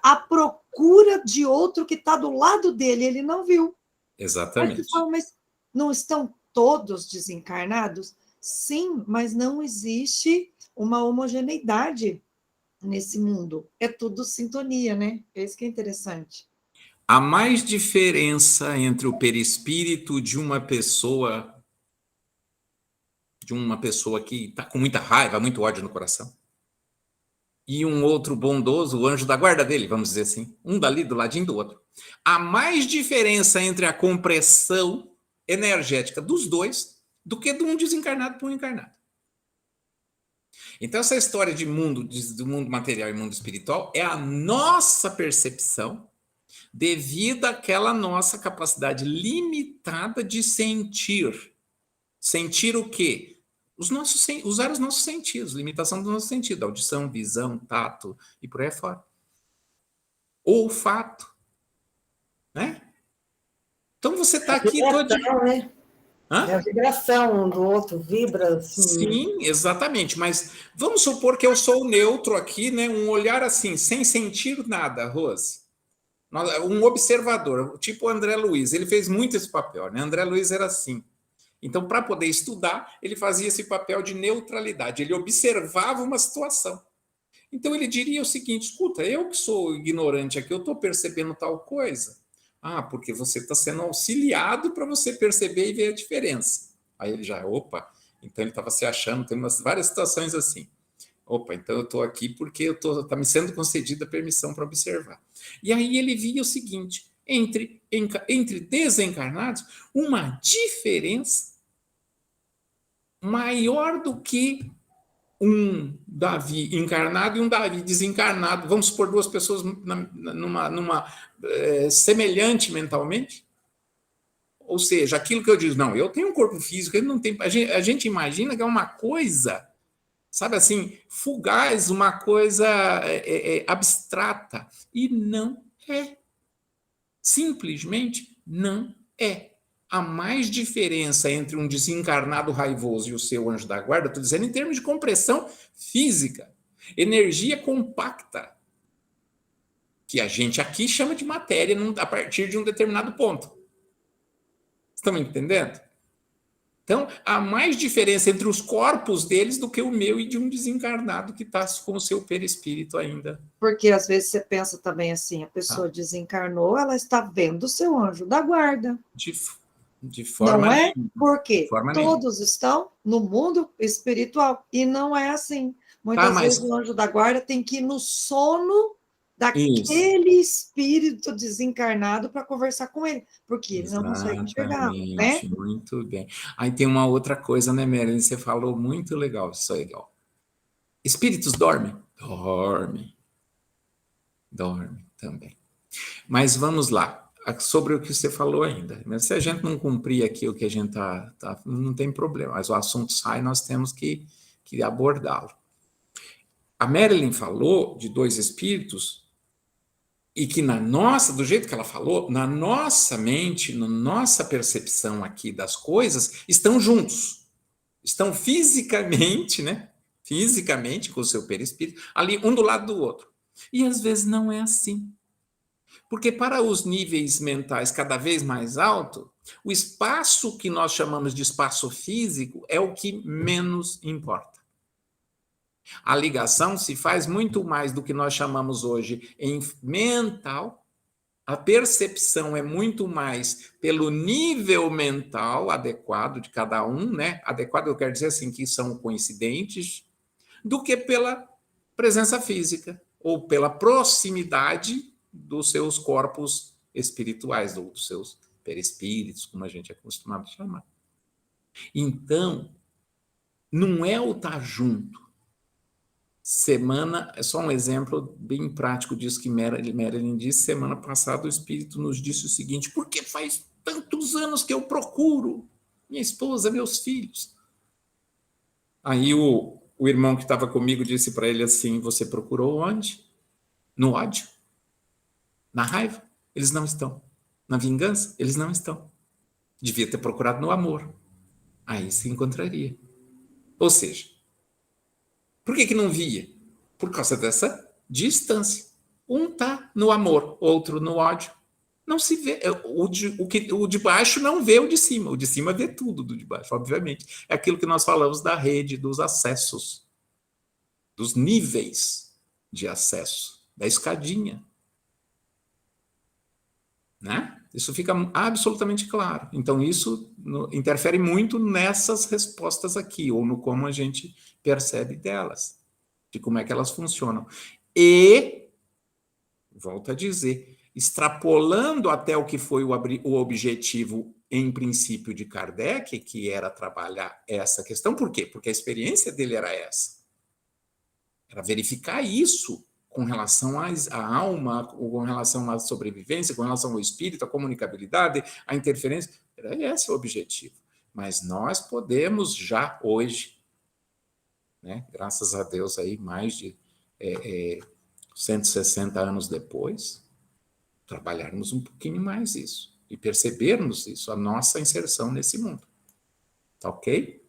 à procura de outro que está do lado dele, ele não viu. Exatamente. Mas não estão todos desencarnados? Sim, mas não existe uma homogeneidade nesse mundo. É tudo sintonia, né? É isso que é interessante. Há mais diferença entre o perispírito de uma pessoa que está com muita raiva, muito ódio no coração, e um outro bondoso, o anjo da guarda dele, vamos dizer assim, um dali do ladinho do outro. Há mais diferença entre a compressão energética dos dois do que de um desencarnado para um encarnado. Então, essa história do mundo material e mundo espiritual é a nossa percepção devido àquela nossa capacidade limitada de sentir. Sentir o quê? Usar os nossos sentidos, limitação do nosso sentido, audição, visão, tato e por aí fora. Olfato. Né? Então, você está aqui todo... Né? É a vibração um do outro, vibra assim. Sim, exatamente, mas vamos supor que eu sou neutro aqui, né? Um olhar assim, sem sentir nada, Rose. Um observador, tipo o André Luiz, ele fez muito esse papel, né? André Luiz era assim. Então, para poder estudar, ele fazia esse papel de neutralidade, ele observava uma situação. Então, ele diria o seguinte, escuta, eu que sou ignorante aqui, eu estou percebendo tal coisa. Porque você está sendo auxiliado para você perceber e ver a diferença. Aí ele já, então ele estava se achando, tem várias situações assim. Então eu estou aqui porque está me sendo concedida a permissão para observar. E aí ele via o seguinte, entre desencarnados, uma diferença maior do que um Davi encarnado e um Davi desencarnado. Vamos supor duas pessoas numa semelhante mentalmente. Ou seja, aquilo que eu digo, não, eu tenho um corpo físico, ele não tem. A gente imagina que é uma coisa sabe assim, fugaz, uma coisa abstrata. E não é. Simplesmente não é. Há mais diferença entre um desencarnado raivoso e o seu anjo da guarda, estou dizendo em termos de compressão física, energia compacta, que a gente aqui chama de matéria a partir de um determinado ponto. Estão me entendendo? Então, há mais diferença entre os corpos deles do que o meu e de um desencarnado que está com o seu perispírito ainda. Porque às vezes você pensa também assim, a pessoa desencarnou, ela está vendo o seu anjo da guarda. De forma não é? nenhuma. Porque forma todos estão no mundo espiritual e não é assim. Muitas vezes o anjo da guarda tem que ir no sono daquele espírito desencarnado para conversar com ele, porque ele não consegue enxergar, né? Muito bem. Aí tem uma outra coisa, né, Marilyn? Você falou muito legal, isso aí, ó. Espíritos dormem? Dormem também. Mas vamos lá, sobre o que você falou ainda. Mas se a gente não cumprir aqui o que a gente não tem problema, mas o assunto sai, nós temos que abordá-lo. A Marilyn falou de 2 espíritos e que do jeito que ela falou, na nossa mente, na nossa percepção aqui das coisas, estão juntos. Estão fisicamente, né? Fisicamente, com o seu perispírito, ali um do lado do outro. E às vezes não é assim. Porque para os níveis mentais cada vez mais altos, o espaço que nós chamamos de espaço físico é o que menos importa. A ligação se faz muito mais do que nós chamamos hoje em mental. A percepção é muito mais pelo nível mental adequado de cada um, né? Adequado, eu quero dizer assim, que são coincidentes, do que pela presença física ou pela proximidade dos seus corpos espirituais, ou dos seus perispíritos, como a gente é acostumado a chamar. Então, não é o estar junto. É só um exemplo bem prático disso que Marilyn disse. Semana passada o Espírito nos disse o seguinte: porque faz tantos anos que eu procuro minha esposa, meus filhos. Aí o irmão que estava comigo disse para ele assim: você procurou onde? No ódio? Na raiva? Eles não estão. Na vingança? Eles não estão. Devia ter procurado no amor. Aí se encontraria. Ou seja, por que não via? Por causa dessa distância. Um está no amor, outro no ódio. Não se vê. O de baixo não vê o de cima vê tudo do de baixo, obviamente. É aquilo que nós falamos da rede, dos acessos, dos níveis de acesso, da escadinha. Né? Isso fica absolutamente claro. Então, isso interfere muito nessas respostas aqui, ou no como a gente percebe delas, de como é que elas funcionam. E, volto a dizer, extrapolando até o que foi o objetivo, em princípio, de Kardec, que era trabalhar essa questão. Por quê? Porque a experiência dele era essa. Era verificar isso com relação à alma, com relação à sobrevivência, com relação ao espírito, à comunicabilidade, à interferência. Era esse o objetivo. Mas nós podemos já hoje, né, graças a Deus, aí, mais de 160 anos depois, trabalharmos um pouquinho mais isso e percebermos isso, a nossa inserção nesse mundo. Tá ok?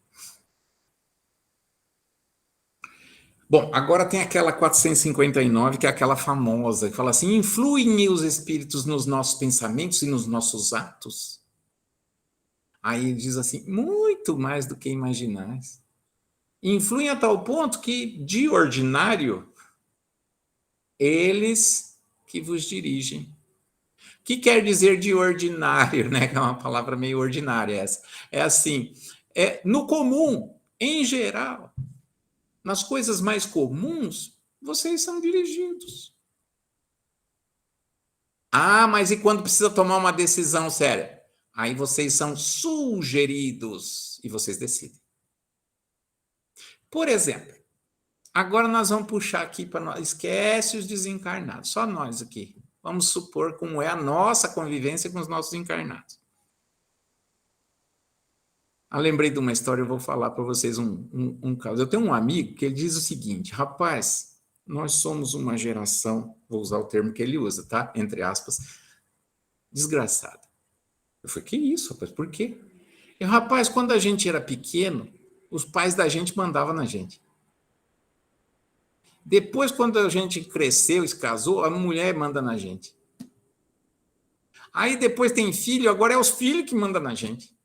Bom, agora tem aquela 459, que é aquela famosa, que fala assim: influem os espíritos nos nossos pensamentos e nos nossos atos? Aí diz assim: muito mais do que imaginais. Influem a tal ponto que, de ordinário, eles que vos dirigem. O que quer dizer de ordinário, né? Que é uma palavra meio ordinária essa. É assim, no comum, em geral, nas coisas mais comuns, vocês são dirigidos. Ah, mas e quando precisa tomar uma decisão séria? Aí vocês são sugeridos e vocês decidem. Por exemplo, agora nós vamos puxar aqui para nós. Esquece os desencarnados, só nós aqui. Vamos supor como é a nossa convivência com os nossos encarnados. lembrei de uma história, eu vou falar para vocês um caso. Eu tenho um amigo que ele diz o seguinte: rapaz, nós somos uma geração, vou usar o termo que ele usa, tá? Entre aspas, desgraçada. Eu falei, que isso, rapaz? Por quê? E, rapaz, quando a gente era pequeno, os pais da gente mandavam na gente. Depois, quando a gente cresceu e se casou, a mulher manda na gente. Aí depois tem filho, agora é os filhos que mandam na gente.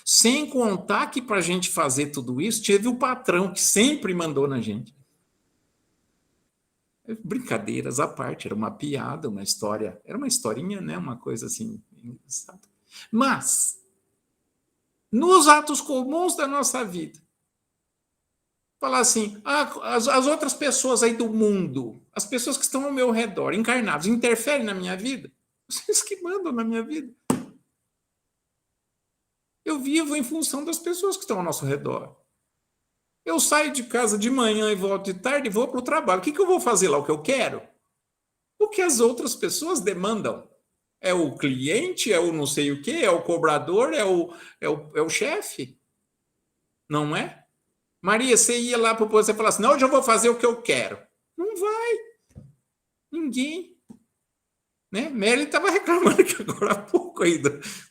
Sem contar que para a gente fazer tudo isso, teve o patrão que sempre mandou na gente. Brincadeiras à parte, era uma piada, uma história, era uma historinha, né? Uma coisa assim, engraçada. Mas, nos atos comuns da nossa vida, falar assim, as outras pessoas aí do mundo, as pessoas que estão ao meu redor, encarnados, interferem na minha vida? Vocês que mandam na minha vida. Eu vivo em função das pessoas que estão ao nosso redor. Eu saio de casa de manhã e volto de tarde e vou para o trabalho. O que eu vou fazer lá? O que eu quero? O que as outras pessoas demandam. É o cliente, é o não sei o quê, é o cobrador, é o chefe. Não é? Maria, você ia lá para o posto, você falasse, não, hoje eu vou fazer o que eu quero. Não vai. Ninguém. Né? Meli estava reclamando que agora há pouco aí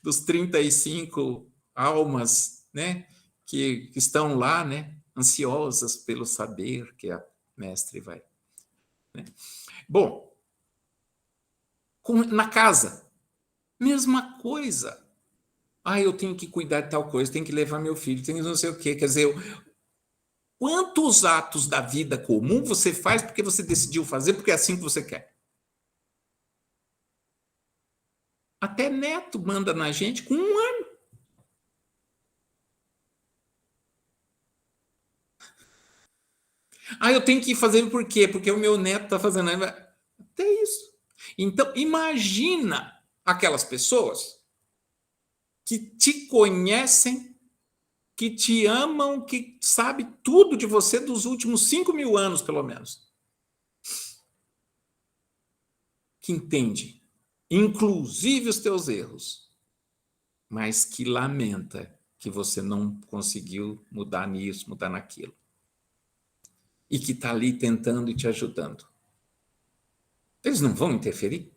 dos 35 almas, né, que estão lá, né, ansiosas pelo saber que a mestre vai. Né? Bom, na casa, mesma coisa. Eu tenho que cuidar de tal coisa, tenho que levar meu filho, tenho não sei o quê. Quer dizer, quantos atos da vida comum você faz porque você decidiu fazer, porque é assim que você quer? Até neto manda na gente com 1 ano. Eu tenho que fazer por quê? Porque o meu neto está fazendo. Até isso. Então, imagina aquelas pessoas que te conhecem, que te amam, que sabe tudo de você dos últimos 5.000 anos, pelo menos. Que entende, inclusive os teus erros, mas que lamenta que você não conseguiu mudar nisso, mudar naquilo. E que está ali tentando e te ajudando. Eles não vão interferir?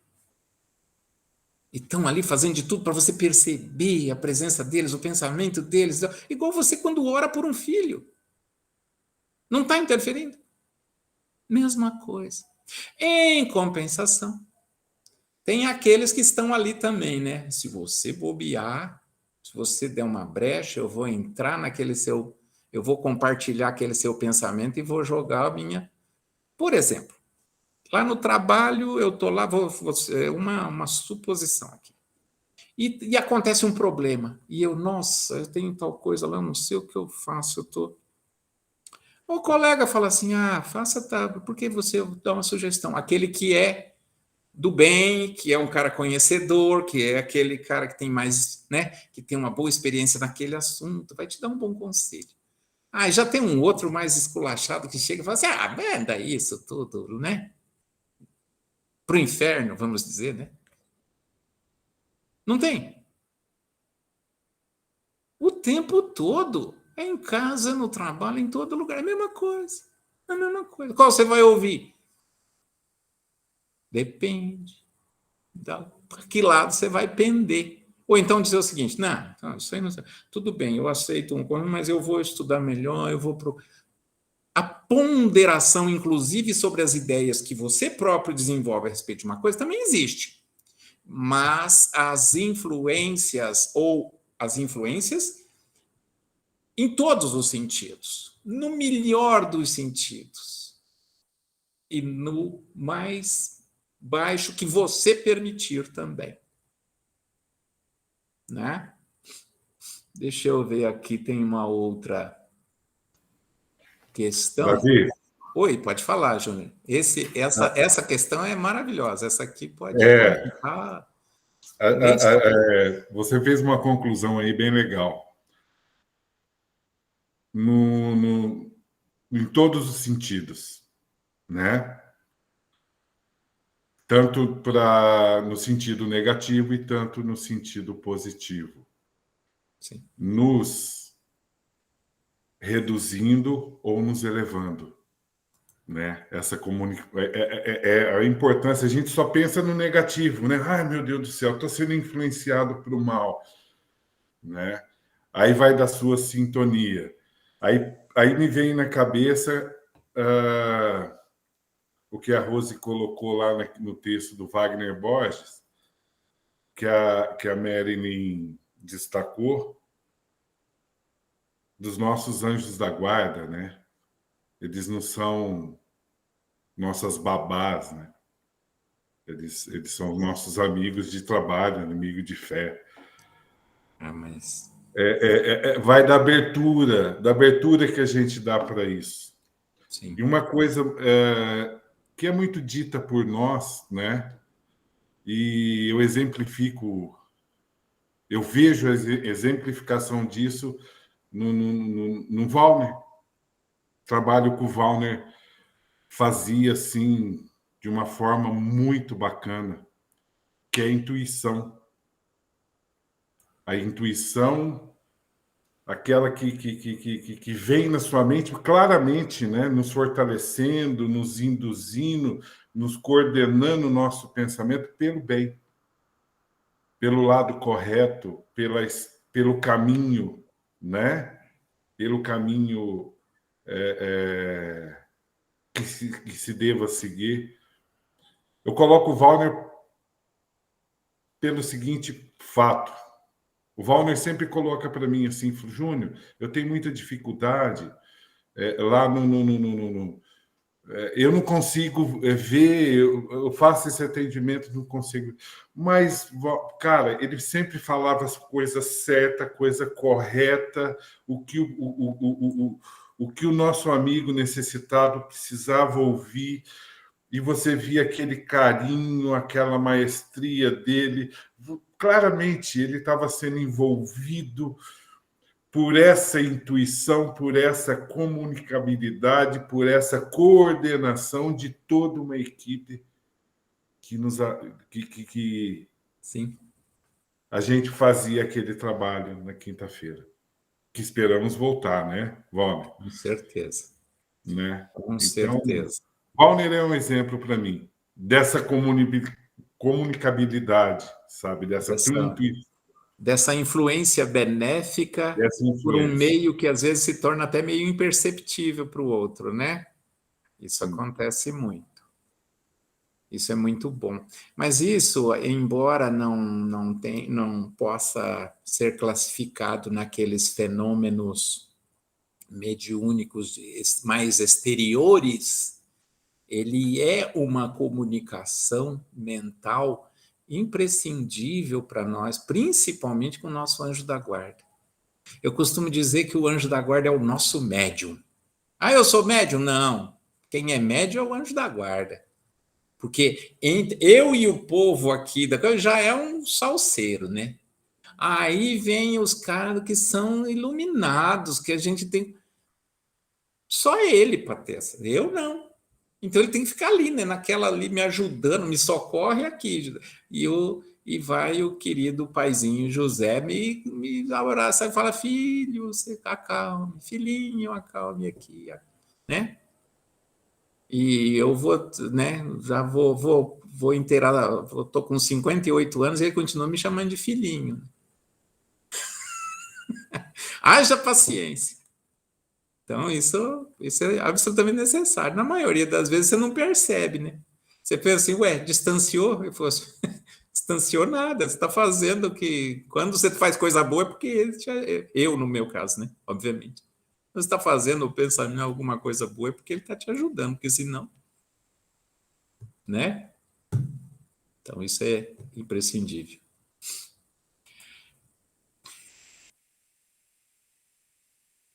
E estão ali fazendo de tudo para você perceber a presença deles, o pensamento deles, igual você quando ora por um filho. Não está interferindo? Mesma coisa. Em compensação, tem aqueles que estão ali também, né? Se você bobear, se você der uma brecha, eu vou entrar naquele seu... Eu vou compartilhar aquele seu pensamento e vou jogar a minha... Por exemplo, lá no trabalho, eu estou lá, uma suposição aqui. E acontece um problema. E eu, nossa, eu tenho tal coisa lá, não sei o que eu faço, eu estou... O colega fala assim, faça tal, por que você dá uma sugestão? Aquele que é do bem, que é um cara conhecedor, que é aquele cara que tem mais, né, que tem uma boa experiência naquele assunto, vai te dar um bom conselho. Já tem um outro mais esculachado que chega e fala assim, venda isso tudo, né? Para o inferno, vamos dizer, né? Não tem. O tempo todo. É em casa, no trabalho, em todo lugar. É a mesma coisa. É a mesma coisa. Qual você vai ouvir? Depende. Para que lado você vai pender? Ou então dizer o seguinte, não, isso aí não... Tudo bem, eu aceito um coisa, mas eu vou estudar melhor, eu vou... A ponderação, inclusive, sobre as ideias que você próprio desenvolve a respeito de uma coisa também existe. Mas as influências em todos os sentidos, no melhor dos sentidos e no mais baixo que você permitir também. Né? Deixa eu ver aqui, tem uma outra questão. Davi? Oi, pode falar, Júnior. Essa questão é maravilhosa. Essa aqui pode... Você fez uma conclusão aí bem legal. Em todos os sentidos, né? Tanto no sentido negativo e tanto no sentido positivo. Sim. nos reduzindo ou nos elevando, né? Essa a importância. A gente só pensa no negativo, né? Ai, meu Deus do céu, estou sendo influenciado para o mal, né? Aí vai da sua sintonia. Aí me vem na cabeça o que a Rose colocou lá no texto do Wagner Borges, que a Marilyn destacou, dos nossos anjos da guarda, né? Eles não são nossas babás, né? Eles são nossos amigos de trabalho, amigos de fé. Mas... Vai da abertura que a gente dá para isso. Sim. E uma coisa que é muito dita por nós, né? E eu exemplifico, eu vejo a exemplificação disso no Wallner. Trabalho que o Wallner fazia assim de uma forma muito bacana, que é a intuição. A intuição, aquela que vem na sua mente claramente, né? Nos fortalecendo, nos induzindo, nos coordenando o nosso pensamento pelo bem, pelo lado correto, pelo caminho, né? Pelo caminho que se deva seguir. Eu coloco o Wallner pelo seguinte fato. O Wallner sempre coloca para mim assim, Júnior, eu tenho muita dificuldade lá eu não consigo ver, eu faço esse atendimento, não consigo. Mas, cara, ele sempre falava as coisas certas, coisa correta, o que o nosso amigo necessitado precisava ouvir. E você via aquele carinho, aquela maestria dele. Claramente, ele estava sendo envolvido por essa intuição, por essa comunicabilidade, por essa coordenação de toda uma equipe que Sim. a gente fazia aquele trabalho na quinta-feira. Que esperamos voltar, né, Wallner? Com certeza. Né? Com Então, certeza. Wallner é um exemplo para mim dessa comunicabilidade, sabe? Dessa influência benéfica por um meio que às vezes se torna até meio imperceptível para o outro, né? Isso acontece muito. Isso é muito bom. Mas isso, embora não possa ser classificado naqueles fenômenos mediúnicos mais exteriores, ele é uma comunicação mental imprescindível para nós, principalmente com o nosso anjo da guarda. Eu costumo dizer que o anjo da guarda é o nosso médium. Ah, eu sou médium? Não. Quem é médium é o anjo da guarda. Porque eu e o povo aqui já é um salseiro, né? Aí vem os caras que são iluminados, que a gente tem. Só ele para ter essa. Eu não. Então ele tem que ficar ali, né? Naquela ali, me ajudando, me socorre aqui. E vai o querido paizinho José me abraça e fala: filho, você acalme, filhinho, acalme aqui, né? E eu vou, né? Já vou inteirar, estou com 58 anos e ele continua me chamando de filhinho. Haja paciência. Então, isso é absolutamente necessário. Na maioria das vezes você não percebe, né? Você pensa assim, ué, distanciou? Eu falo assim, distanciou nada. Você está fazendo que... Quando você faz coisa boa é porque eu, no meu caso, né? Obviamente. Você está fazendo ou pensando em alguma coisa boa é porque ele está te ajudando, porque senão... Né? Então, isso é imprescindível.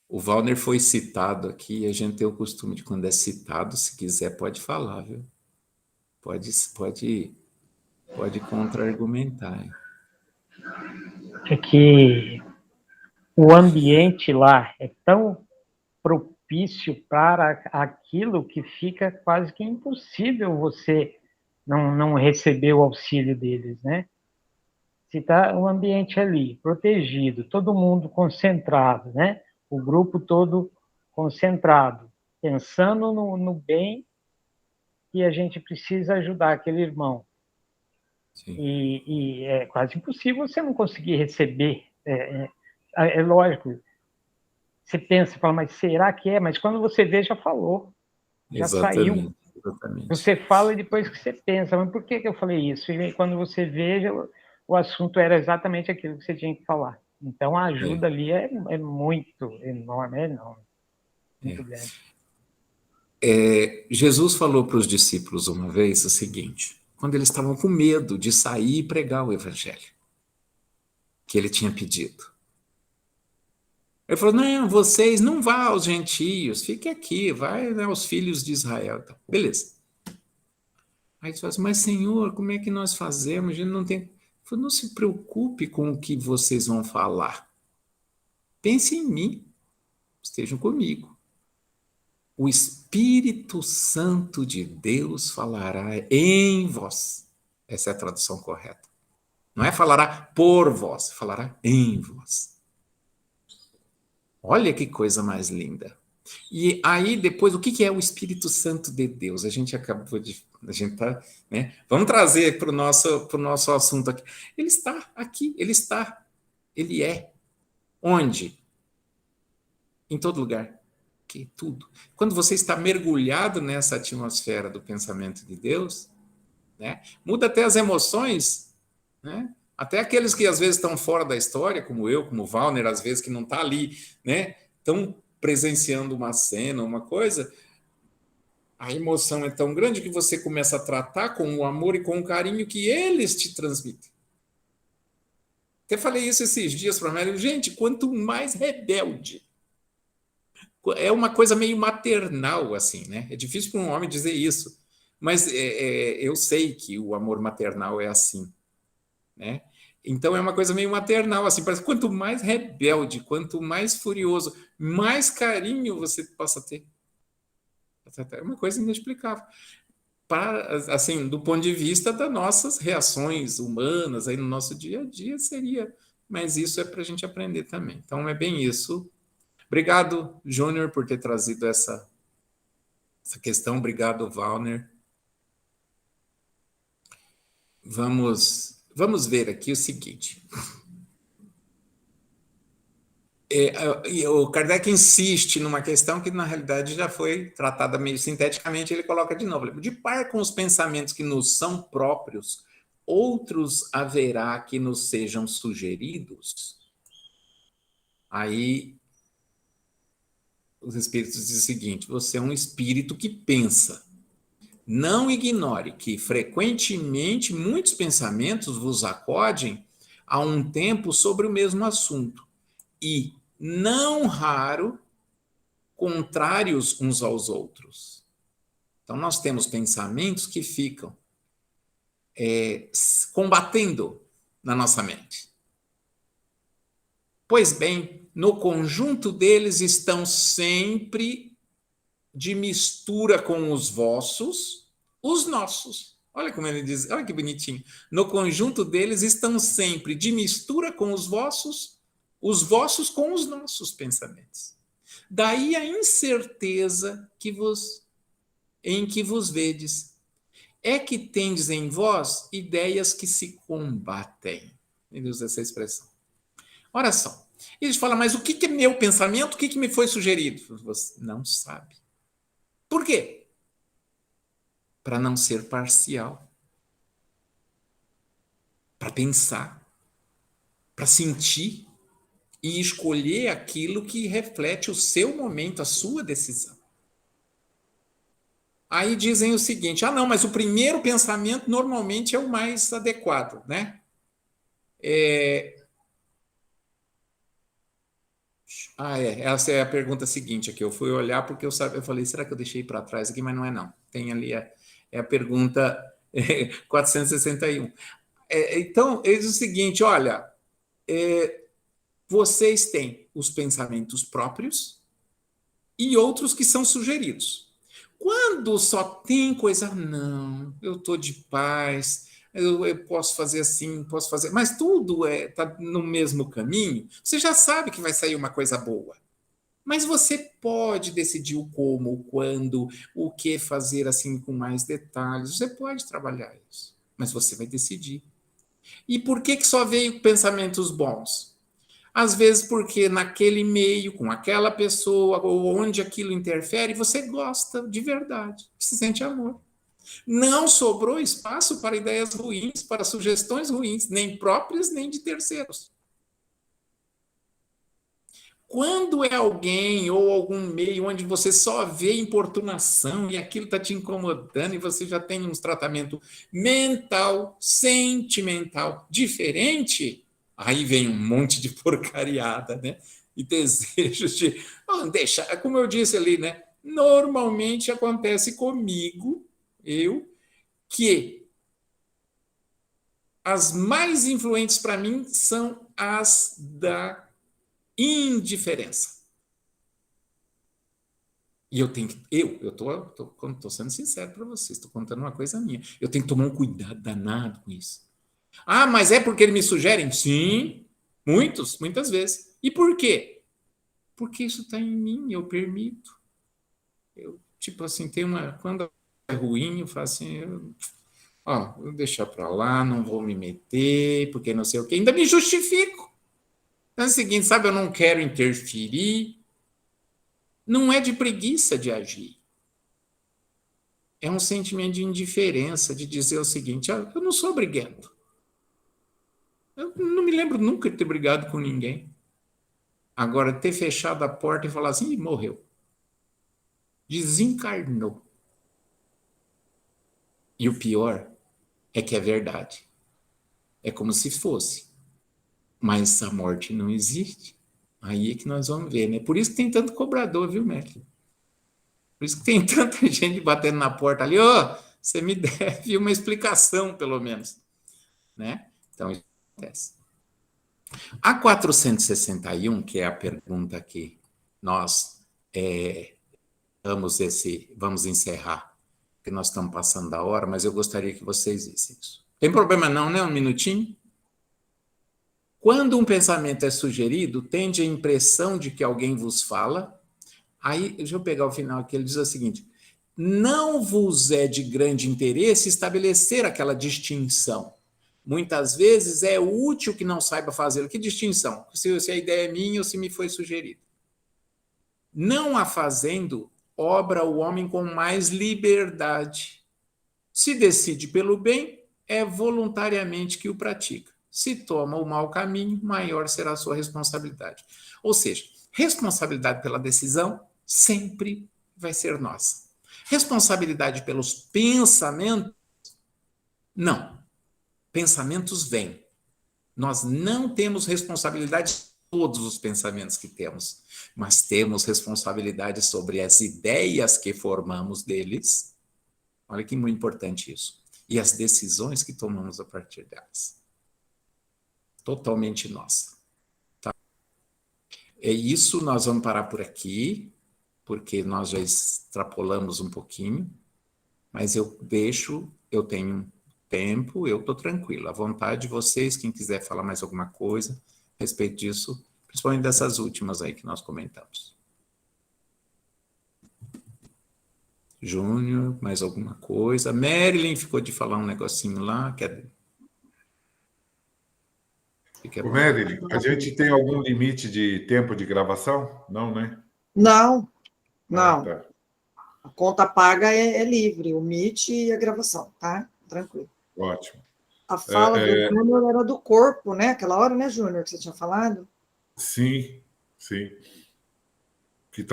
O Wallner foi citado aqui, e a gente tem o costume de, quando é citado, se quiser, pode falar, viu? Pode contra-argumentar. Hein? É que o ambiente lá é tão propício para aquilo que fica quase que impossível você não receber o auxílio deles, né? Se está um ambiente ali, protegido, todo mundo concentrado, né? O grupo todo concentrado, pensando no bem que a gente precisa ajudar aquele irmão. E é quase impossível você não conseguir receber. É lógico. Você pensa, fala, mas será que é? Mas quando você vê, já falou. Já saiu. Exatamente. Você fala e depois que você pensa, mas por que eu falei isso? E quando você vê, o assunto era exatamente aquilo que você tinha que falar. Então, a ajuda ali é muito enorme, é enorme. Muito grande. Jesus falou para os discípulos uma vez o seguinte, quando eles estavam com medo de sair e pregar o evangelho, que ele tinha pedido. Ele falou, não, vocês não vá aos gentios, fique aqui, vai, né, aos filhos de Israel. Então, beleza. Aí eles falam assim, mas Senhor, como é que nós fazemos? A gente não tem... Ele falou, não se preocupe com o que vocês vão falar. Pense em mim, estejam comigo. O Espírito Santo de Deus falará em vós. Essa é a tradução correta. Não é falará por vós, falará em vós. Olha que coisa mais linda. E aí, depois, o que é o Espírito Santo de Deus? A gente acabou de... A gente tá, né? Vamos trazer para o nosso assunto aqui. Ele está aqui, ele está. Ele é. Onde? Em todo lugar. Que tudo. Quando você está mergulhado nessa atmosfera do pensamento de Deus, né? Muda até as emoções, né? Até aqueles que às vezes estão fora da história, como eu, como o Wagner, às vezes que não está ali, né? Estão presenciando uma cena, uma coisa, a emoção é tão grande que você começa a tratar com o amor e com o carinho que eles te transmitem. Até falei isso esses dias para a Mary. Gente, quanto mais rebelde, é uma coisa meio maternal, assim, né? É difícil para um homem dizer isso, mas eu sei que o amor maternal é assim, né? Então é uma coisa meio maternal, assim, parece que quanto mais rebelde, quanto mais furioso, mais carinho você possa ter. É uma coisa inexplicável. Assim, do ponto de vista das nossas reações humanas aí no nosso dia a dia seria, mas isso é para a gente aprender também. Então é bem isso. Obrigado, Júnior, por ter trazido essa questão. Obrigado, Wagner. Vamos ver aqui o seguinte. O Kardec insiste numa questão que, na realidade, já foi tratada meio sinteticamente, ele coloca de novo. De par com os pensamentos que nos são próprios, outros haverá que nos sejam sugeridos. Aí, os espíritos dizem o seguinte, você é um espírito que pensa. Não ignore que, frequentemente, muitos pensamentos vos acodem a um tempo sobre o mesmo assunto. E, não raro, contrários uns aos outros. Então, nós temos pensamentos que ficam combatendo na nossa mente. Pois bem, no conjunto deles estão sempre de mistura com os vossos, os nossos. Olha como ele diz, olha que bonitinho. No conjunto deles estão sempre de mistura com os vossos com os nossos pensamentos. Daí a incerteza em que vos vedes. É que tendes em vós ideias que se combatem. Ele usa essa expressão. Ora só, ele fala, mas o que é meu pensamento? O que me foi sugerido? Você não sabe. Por quê? Para não ser parcial. Para pensar. Para sentir. E escolher aquilo que reflete o seu momento, a sua decisão. Aí dizem o seguinte, não, mas o primeiro pensamento normalmente é o mais adequado, né? Essa é a pergunta seguinte aqui, eu fui olhar porque eu falei, será que eu deixei para trás aqui? Mas não é não, tem ali a pergunta 461. Então, ele diz o seguinte, olha, vocês têm os pensamentos próprios e outros que são sugeridos. Quando só tem coisa, não, eu estou de paz, eu posso fazer assim, posso fazer... Mas tudo está no mesmo caminho. Você já sabe que vai sair uma coisa boa. Mas você pode decidir o como, o quando, o que fazer assim com mais detalhes. Você pode trabalhar isso, mas você vai decidir. E por que só veio pensamentos bons? Às vezes porque naquele meio, com aquela pessoa, ou onde aquilo interfere, você gosta de verdade, se sente amor. Não sobrou espaço para ideias ruins, para sugestões ruins, nem próprias, nem de terceiros. Quando é alguém ou algum meio onde você só vê importunação e aquilo está te incomodando e você já tem um tratamento mental, sentimental diferente, aí vem um monte de porcariada, né? E desejos de... deixa, como eu disse ali, né? Normalmente acontece comigo, que as mais influentes para mim são as da indiferença. E eu tenho que... Eu tô sendo sincero para vocês, estou contando uma coisa minha. Eu tenho que tomar um cuidado danado com isso. Ah, mas é porque eles me sugerem? Sim, muitas vezes. E por quê? Porque isso está em mim, eu permito. Eu, tipo assim, tem uma... Quando é ruim, eu falo assim... vou deixar para lá, não vou me meter, porque não sei o quê. Ainda me justifico. Então é o seguinte, sabe, eu não quero interferir. Não é de preguiça de agir. É um sentimento de indiferença, de dizer o seguinte, eu não sou briguento. Eu não me lembro nunca de ter brigado com ninguém. Agora, ter fechado a porta e falar assim, morreu. Desencarnou. E o pior é que é verdade. É como se fosse. Mas a morte não existe. Aí é que nós vamos ver, né? Por isso que tem tanto cobrador, viu, Mestre? Por isso que tem tanta gente batendo na porta ali, você me deve uma explicação, pelo menos. Né? Então, isso acontece. A 461, que é a pergunta que nós vamos encerrar, porque nós estamos passando da hora, mas eu gostaria que vocês vissem isso. Tem problema não, né? Um minutinho? Quando um pensamento é sugerido, tende a impressão de que alguém vos fala. Aí, deixa eu pegar o final aqui, ele diz o seguinte: não vos é de grande interesse estabelecer aquela distinção. Muitas vezes é útil que não saiba fazer. Que distinção? Se a ideia é minha ou se me foi sugerido. Não a fazendo, obra o homem com mais liberdade. Se decide pelo bem, é voluntariamente que o pratica. Se toma o mau caminho, maior será a sua responsabilidade. Ou seja, responsabilidade pela decisão sempre vai ser nossa. Responsabilidade pelos pensamentos, não. Pensamentos vêm. Nós não temos responsabilidade sobre todos os pensamentos que temos, mas temos responsabilidade sobre as ideias que formamos deles. Olha que muito importante isso. E as decisões que tomamos a partir delas. Totalmente nossa. Tá? É isso, nós vamos parar por aqui, porque nós já extrapolamos um pouquinho, mas eu tenho tempo, eu estou tranquilo. À vontade de vocês, quem quiser falar mais alguma coisa a respeito disso, principalmente dessas últimas aí que nós comentamos. Júnior, mais alguma coisa? Marilyn ficou de falar um negocinho lá. Ô, Marilyn, a gente tem algum limite de tempo de gravação? Não, né? Não. Tá. A conta paga é livre, o Meet e a gravação, tá? Tranquilo. Ótimo. A fala do Júnior era do corpo, né? Aquela hora, né, Júnior, que você tinha falado? Sim. Que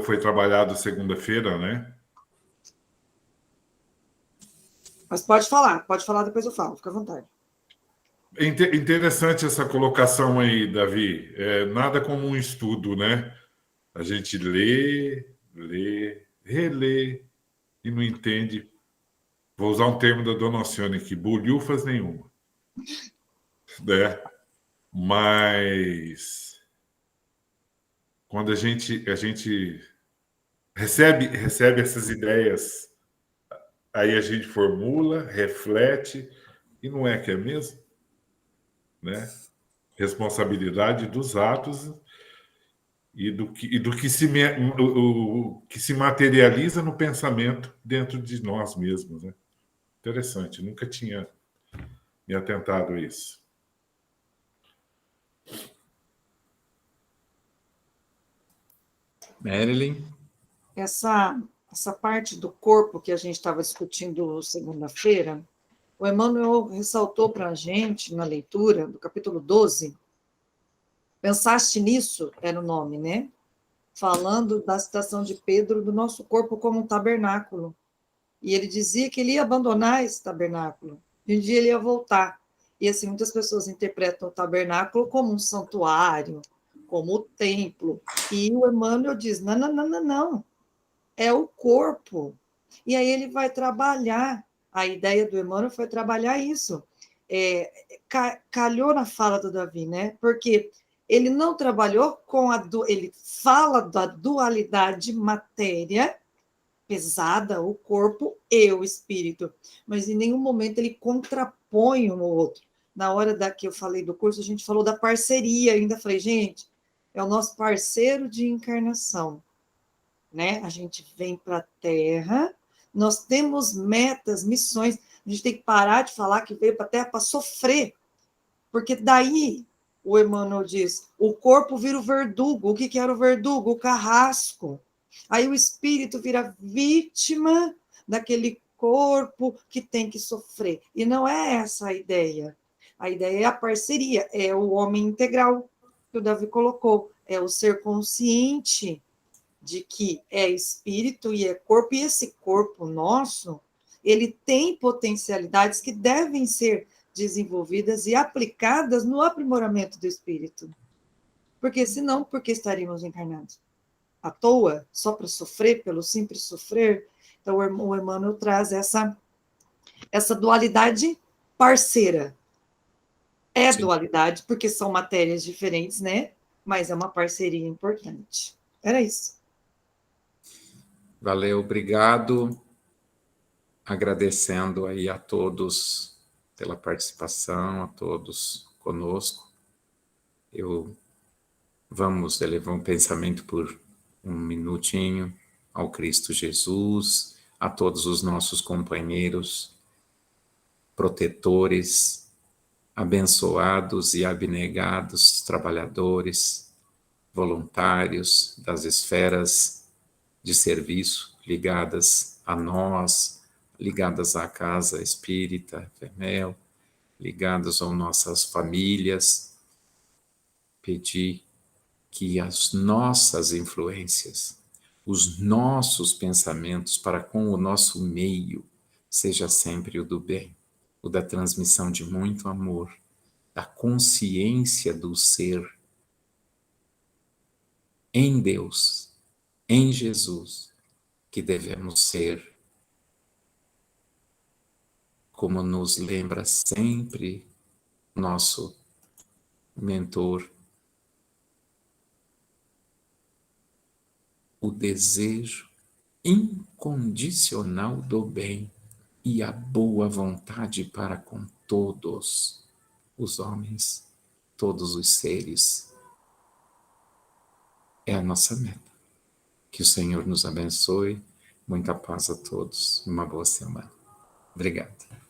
foi trabalhado segunda-feira, né? Mas pode falar, depois eu falo, fica à vontade. Interessante essa colocação aí, Davi. Nada como um estudo, né? A gente lê, relê e não entende. Vou usar um termo da Dona Alcione aqui, bolhufas nenhuma. Né? Mas quando a gente recebe essas ideias, aí a gente formula, reflete E não é que é mesmo? Né? Responsabilidade dos atos e do que se materializa no pensamento dentro de nós mesmos. Né? Interessante, nunca tinha me atentado a isso. Marilyn? Essa parte do corpo que a gente estava discutindo segunda-feira, o Emmanuel ressaltou para a gente, na leitura do capítulo 12, Pensaste Nisso, era o nome, né? Falando da citação de Pedro do nosso corpo como um tabernáculo. E ele dizia que ele ia abandonar esse tabernáculo. E um dia ele ia voltar. E assim, muitas pessoas interpretam o tabernáculo como um santuário, como o templo. E o Emmanuel diz, não, não, não, não, não. É o corpo. E aí ele vai trabalhar, a ideia do Emmanuel foi trabalhar isso. Calhou na fala do Davi, né? Porque ele não trabalhou com ele fala da dualidade matéria pesada, o corpo e o espírito, mas em nenhum momento ele contrapõe um ao outro. Na hora que eu falei do curso, a gente falou da parceria, ainda falei, gente, é o nosso parceiro de encarnação, né? A gente vem para a Terra, nós temos metas, missões, a gente tem que parar de falar que veio para a Terra para sofrer, porque daí, o Emmanuel diz, o corpo vira o verdugo. O que era o verdugo? O carrasco. Aí o espírito vira vítima daquele corpo que tem que sofrer. E não é essa a ideia. A ideia é a parceria, é o homem integral que o Davi colocou, é o ser consciente de que é espírito e é corpo, e esse corpo nosso, ele tem potencialidades que devem ser desenvolvidas e aplicadas no aprimoramento do espírito. Porque senão, por que estaríamos encarnados? À toa, só para sofrer, pelo simples sofrer? Então, o Emmanuel traz essa dualidade parceira. É Sim. Dualidade, porque são matérias diferentes, né? Mas é uma parceria importante. Era isso. Valeu, obrigado. Agradecendo aí a todos pela participação, a todos conosco. Vamos elevar um pensamento por um minutinho ao Cristo Jesus, a todos os nossos companheiros, protetores, abençoados e abnegados, trabalhadores, voluntários das esferas de serviço ligadas a nós, ligadas à casa espírita, FEMEL, ligadas às nossas famílias, pedir que as nossas influências, os nossos pensamentos para com o nosso meio, seja sempre o do bem, o da transmissão de muito amor, da consciência do ser em Deus, em Jesus, que devemos ser, como nos lembra sempre nosso mentor, o desejo incondicional do bem e a boa vontade para com todos os homens, todos os seres. É a nossa meta. Que o Senhor nos abençoe. Muita paz a todos. Uma boa semana. Obrigado.